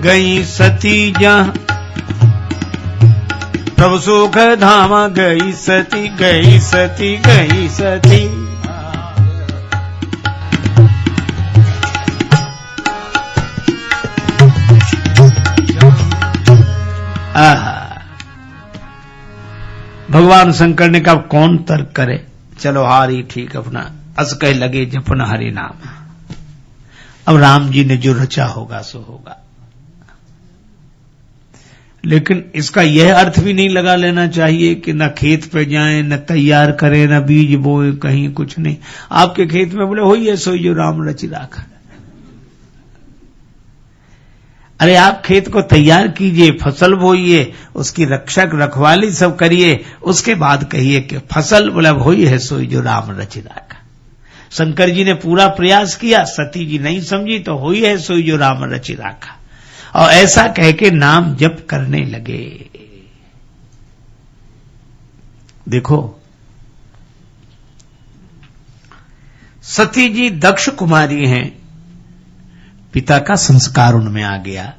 गई सती जहाँ प्रभु सुख धामा, गई सती गई सती गई सती। भगवान शंकर ने कहा कौन तर्क करे, चलो हारी ठीक अपना, अस कह लगे जपन हरि नाम। अब राम जी ने जो रचा होगा सो होगा, लेकिन इसका यह अर्थ भी नहीं लगा लेना चाहिए कि न खेत पे जाएं, न तैयार करें, न बीज बोए, कहीं कुछ नहीं। आपके खेत में बोले होई है सोई जो राम रचि राखा। अरे आप खेत को तैयार कीजिए, फसल बोइए, उसकी रक्षक रखवाली सब करिए, उसके बाद कहिए कि फसल बोला होई है सोई जो राम रचि राखा। शंकर जी ने पूरा प्रयास किया, सती जी नहीं समझी, तो होई है सोई जो राम रचि राखा, और ऐसा कह के नाम जप करने लगे। देखो सती जी दक्ष कुमारी हैं, पिता का संस्कार उनमें आ गया।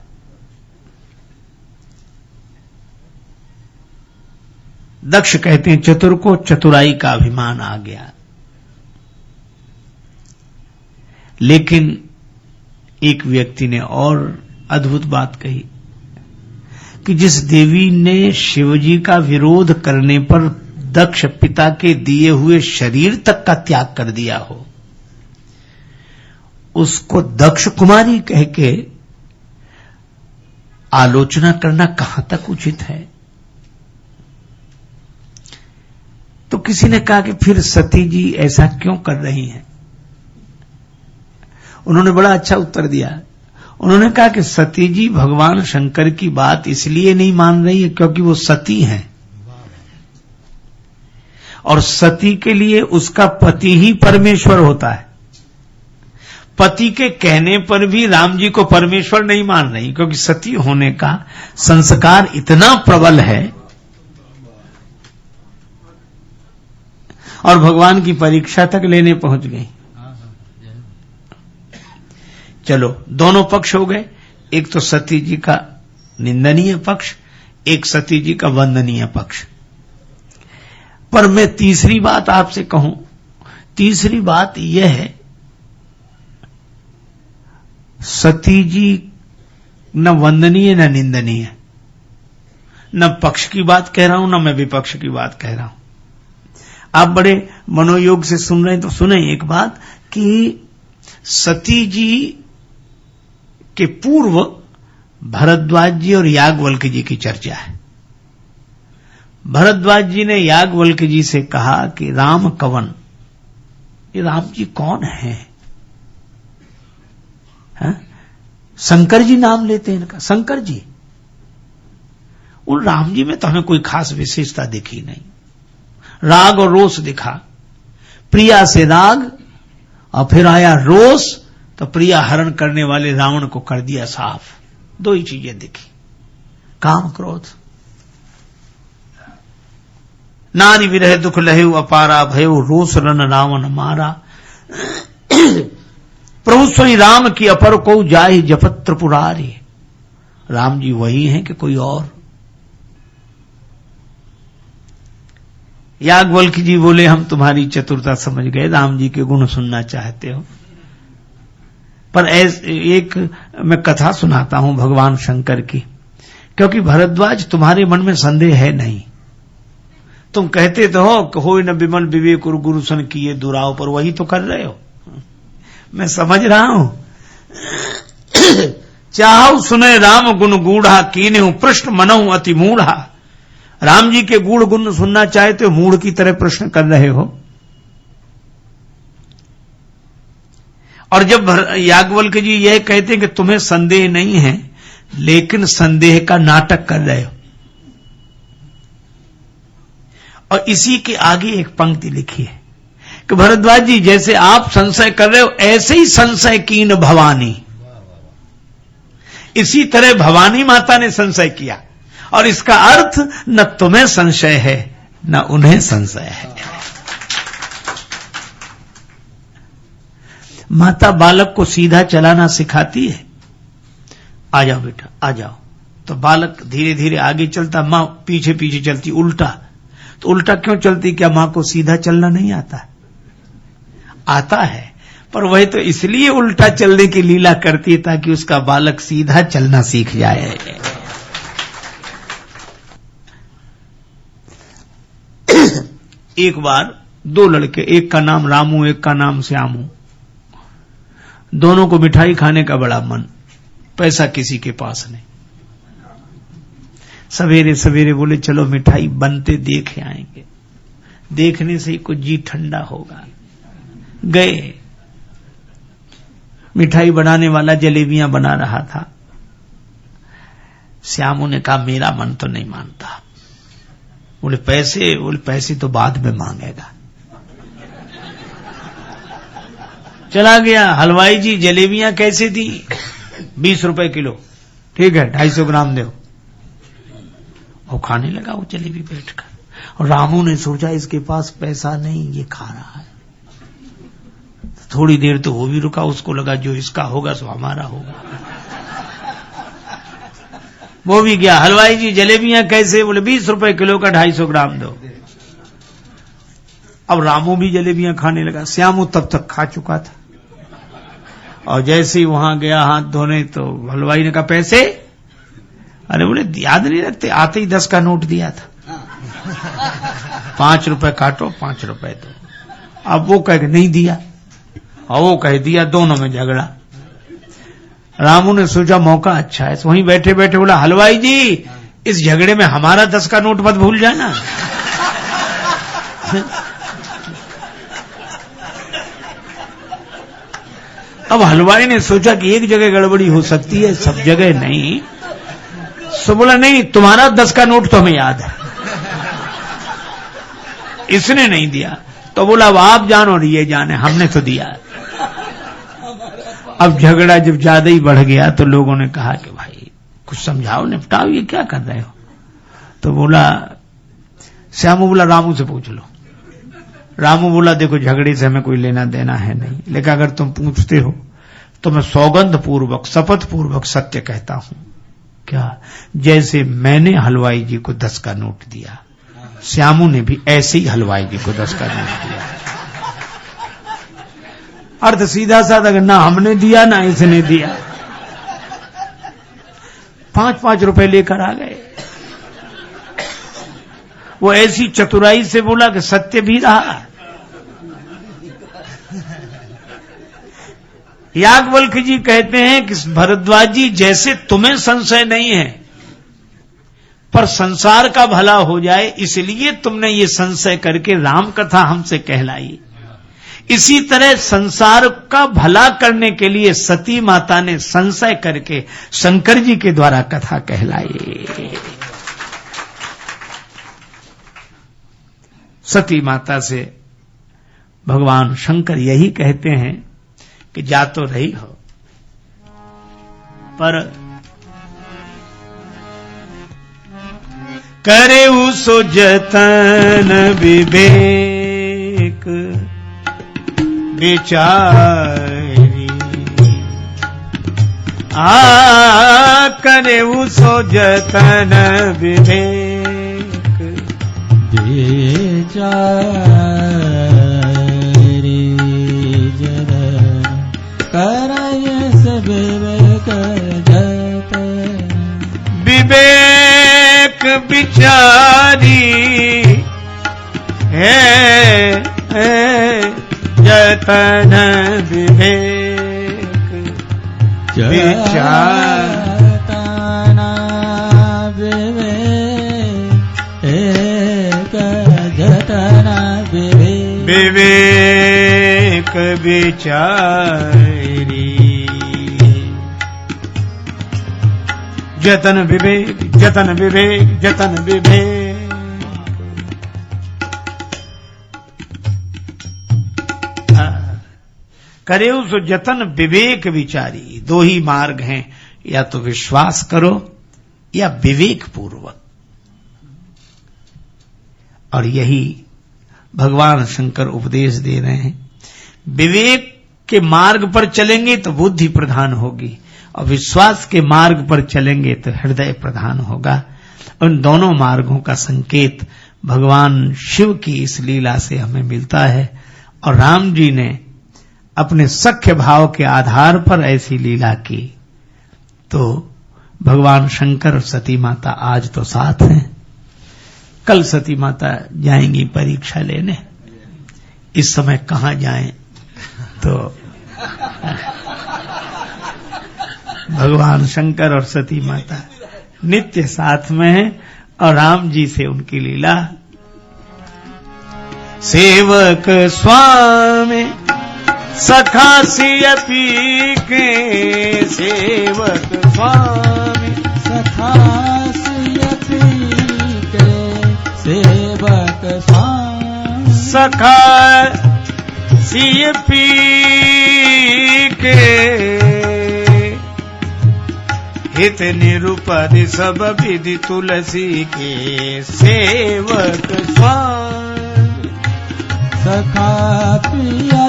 दक्ष कहते हैं चतुर को चतुराई का अभिमान आ गया। लेकिन एक व्यक्ति ने और अद्भुत बात कही कि जिस देवी ने शिवजी का विरोध करने पर दक्ष पिता के दिए हुए शरीर तक का त्याग कर दिया हो, उसको दक्ष कुमारी कह के आलोचना करना कहां तक उचित है? तो तो किसी ने कहा कि फिर सती जी ऐसा क्यों कर रही हैं? उन्होंने बड़ा अच्छा उत्तर दिया। उन्होंने कहा कि सती जी भगवान शंकर की बात इसलिए नहीं मान रही है क्योंकि वो सती हैं, और सती के लिए उसका पति ही परमेश्वर होता है। पति के कहने पर भी राम जी को परमेश्वर नहीं मान रही, क्योंकि सती होने का संस्कार इतना प्रबल है, और भगवान की परीक्षा तक लेने पहुंच गई। चलो, दोनों पक्ष हो गए, एक तो सती जी का निंदनीय पक्ष, एक सती जी का वंदनीय पक्ष। पर मैं तीसरी बात आपसे कहूं, तीसरी बात यह है, सती जी न वंदनीय न निंदनीय, न पक्ष की बात कह रहा हूं न मैं विपक्ष की बात कह रहा हूं। आप बड़े मनोयोग से सुन रहे हैं तो सुने एक बात कि सती जी के पूर्व भरद्वाज जी और याज्ञवल्क्य जी की चर्चा है। भरद्वाज जी ने याज्ञवल्क्य जी से कहा कि राम कवन, ये राम जी कौन है? शंकर जी नाम लेते हैं इनका, शंकर जी। उन राम जी में तो हमें कोई खास विशेषता दिखी नहीं। राग और रोष दिखा, प्रिया से राग और फिर आया रोष, तो प्रिया हरण करने वाले रावण को कर दिया साफ। दो ही चीजें दिखी, काम क्रोध। नारी विरह दुख लहेउ अपारा, भयो रोष रन रावण मारा। प्रभु श्री राम की अपर को जाहि जपत त्रिपुरारी। राम जी वही हैं कि कोई और? याज्ञवल्क्य जी बोले, हम तुम्हारी चतुरता समझ गए, राम जी के गुण सुनना चाहते हो, पर एक मैं कथा सुनाता हूं भगवान शंकर की, क्योंकि भरद्वाज तुम्हारे मन में संदेह है नहीं। तुम कहते तो हो न विमल विवेक और गुरु सन किए दुराव, पर वही तो कर रहे हो। मैं समझ रहा हूं। चाहु सुने राम गुण गूढ़ा, कीन्हु प्रश्न मनहु अति मूढ़ा। राम जी के गूढ़ गुण सुनना चाहते हो, मूढ़ की तरह प्रश्न कर रहे हो। और जब याज्ञवल्क्य जी यह कहते हैं कि तुम्हें संदेह नहीं है, लेकिन संदेह का नाटक कर रहे हो। और इसी के आगे एक पंक्ति लिखी है कि भरद्वाज जी, जैसे आप संशय कर रहे हो, ऐसे ही संशय कीन भवानी। इसी तरह भवानी माता ने संशय किया, और इसका अर्थ न तुम्हें संशय है न उन्हें संशय है। माता बालक को सीधा चलाना सिखाती है। आ जाओ बेटा, आ जाओ, तो बालक धीरे धीरे आगे चलता, मां पीछे पीछे चलती उल्टा। तो उल्टा क्यों चलती? क्या मां को सीधा चलना नहीं आता? आता है, पर वह तो इसलिए उल्टा चलने की लीला करती है ताकि उसका बालक सीधा चलना सीख जाए। एक बार दो लड़के, एक का नाम रामू एक का नाम श्यामू, दोनों को मिठाई खाने का बड़ा मन, पैसा किसी के पास नहीं। सवेरे सवेरे बोले चलो मिठाई बनते देख आएंगे, देखने से ही कुछ जी ठंडा होगा। गए, मिठाई बनाने वाला जलेबियां बना रहा था। श्यामू ने कहा मेरा मन तो नहीं मानता। बोले पैसे तो बाद में मांगेगा। चला गया। हलवाई जी जलेबियां कैसे दी? 20 रुपए किलो। ठीक है, 250 ग्राम दो। वो खाने लगा वो जलेबी बैठकर, और रामू ने सोचा इसके पास पैसा नहीं, ये खा रहा है। थोड़ी देर तो वो भी रुका, उसको लगा जो इसका होगा सो हमारा होगा। वो भी गया। हलवाई जी जलेबियां कैसे? बोले 20 रुपए किलो का 250 ग्राम दो। अब रामू भी जलेबियां खाने लगा। श्यामू तब तक खा चुका था, और जैसे ही वहां गया हाथ धोने तो हलवाई ने कहा पैसे? अरे बोले याद नहीं रखते, आते ही 10 का नोट दिया था। 5 रुपए काटो, 5 रुपए दो। अब वो कह नहीं दिया, और वो कह दिया, दोनों में झगड़ा। रामू ने सोचा मौका अच्छा है, वहीं बैठे बैठे बोला हलवाई जी इस झगड़े में हमारा 10 का नोट मत भूल जाना। अब हलवाई ने सोचा कि एक जगह गड़बड़ी हो सकती है, सब जगह नहीं। सो बोला नहीं, तुम्हारा 10 का नोट तो हमें याद है, इसने नहीं दिया। तो बोला अब आप जानो और ये जाने, हमने तो दिया। अब झगड़ा जब ज्यादा ही बढ़ गया तो लोगों ने कहा कि भाई कुछ समझाओ, निपटाओ, ये क्या कर रहे हो। तो बोला, श्यामू बोला रामू से पूछ लो। रामू बोला देखो झगड़े से हमें कोई लेना देना है नहीं, लेकिन अगर तुम पूछते हो तो मैं सौगंध पूर्वक, शपथ पूर्वक सत्य कहता हूं। क्या? जैसे मैंने हलवाई जी को 10 का नोट दिया, श्यामू ने भी ऐसे ही हलवाई जी को 10 का नोट दिया। अर्थ सीधा साधा, ना हमने दिया ना इसने दिया। 5-5 रुपए लेकर आ गए। वो ऐसी चतुराई से बोला कि सत्य भी रहा। याज्ञवल्क्य जी कहते हैं कि भरद्वाज जी, जैसे तुम्हें संशय नहीं है पर संसार का भला हो जाए इसलिए तुमने ये संशय करके राम कथा हमसे कहलाई, इसी तरह संसार का भला करने के लिए सती माता ने संशय करके शंकर जी के द्वारा कथा कहलाई। सती माता से भगवान शंकर यही कहते हैं कि जा तो रही हो पर करे सो जतन विवेक विचारी, करे सो जतन विवेक विचारी, जन करय सब विवेक जतन, विवेक विचारी है जतन विवेक जतन विवेक जतन विवेक विचारी, जतन विवेक जतन विवेक जतन विवेक। करे सो जतन विवेक विचारी। 2 ही मार्ग हैं, या तो विश्वास करो या विवेक पूर्वक। और यही भगवान शंकर उपदेश दे रहे हैं। विवेक के मार्ग पर चलेंगे तो बुद्धि प्रधान होगी, और विश्वास के मार्ग पर चलेंगे तो हृदय प्रधान होगा। उन दोनों मार्गों का संकेत भगवान शिव की इस लीला से हमें मिलता है। और राम जी ने अपने सख्य भाव के आधार पर ऐसी लीला की, तो भगवान शंकर और सती माता आज तो साथ हैं। कल सती माता जाएंगी परीक्षा लेने, इस समय कहां जाएं, तो भगवान शंकर और सती माता नित्य साथ में हैं। और राम जी से उनकी लीला, सेवक स्वामी सखा सियपी के, सेवक स्वामी सखा सियपी के, सेवक स्वामी सखा सियपी के, हित निरूपधि सब विधि तुलसी के, सेवक स्वामी सखा पिया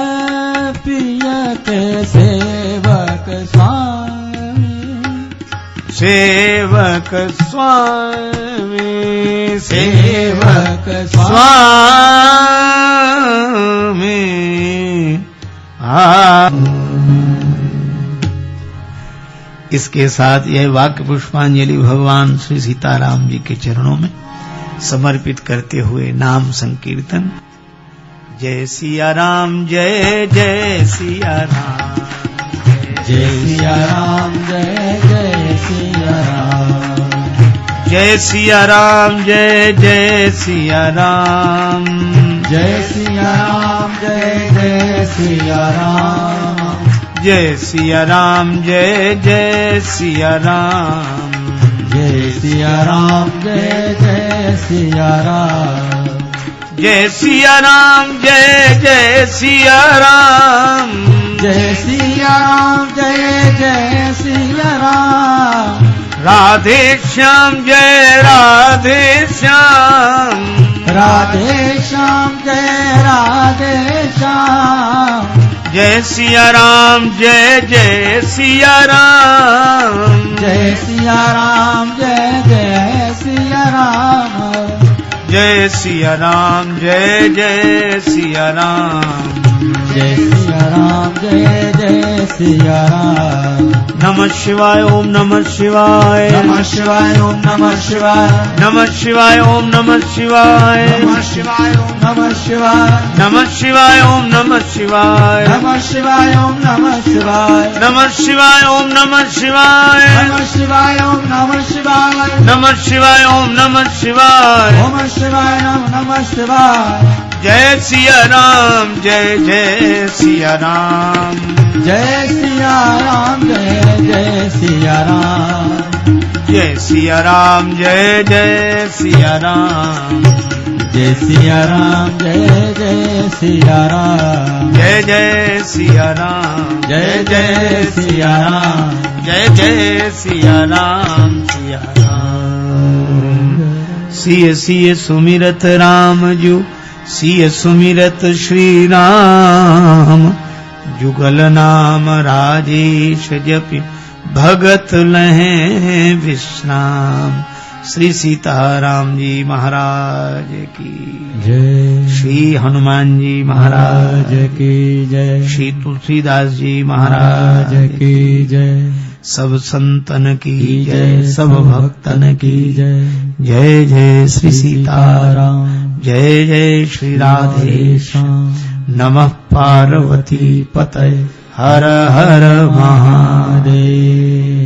पिया के, सेवक स्वामी सेवक स्वामी सेवक स्वामी। इसके साथ यह वाक्य पुष्पांजलि भगवान श्री सीताराम जी के चरणों में समर्पित करते हुए नाम संकीर्तन। जय सिया राम जय जय सिया राम, जय सिया राम जय जय सिया राम, जय सिया राम जय जय सिया राम जय सिया राम जय जय सिया राम जय सिया राम जय जय सिया राम जय सिया राम जय जय सिया राम जय सिया राम जय जय सिया राम जय सिया राम जय जय सिया राम राधे श्याम जय राधे श्याम राधे श्याम जय राधे श्याम जय सिया राम जय जय सिया राम जय सिया राम जय जय सिया राम जय सिया राम जय जय सिया राम जय सिया राम जय जय सिया राम नमः शिवाय ओम नमः शिवाय नमः शिवाय ओम नमः शिवाय नमः शिवाय ओम नमः शिवाय नमः शिवाय ओम नमः शिवाय नमः शिवाय ओम नमः शिवाय नमः शिवाय ओम नमः शिवाय नमः शिवाय ओम नमः शिवाय नमः शिवाय ओम नमः शिवाय नमः शिवाय ओम नमः शिवाय ओम शिवाय नमः शिवाय जय सिया राम जय जय सिया राम जय सिया राम जय जय सिया राम जय सिया राम जय जय सिया राम जय सिया राम जय जय सिया राम जय जय सिया राम जय जय सिया राम जय जय सिया राम सिया राम सिय सिय सुमिरत राम जू सिय सुमिरत श्री राम जुगल नाम राजेश जपि भगत लहे विश्राम। श्री सीताराम जी महाराज की जय श्री हनुमान जी महाराज की जय श्री तुलसीदास जी महाराज की जय सब संतन की जय सब भक्तन की जय जय जय श्री सीताराम जय जय श्री राधे श्याम नमः पार्वती पतये हर हर महादेव।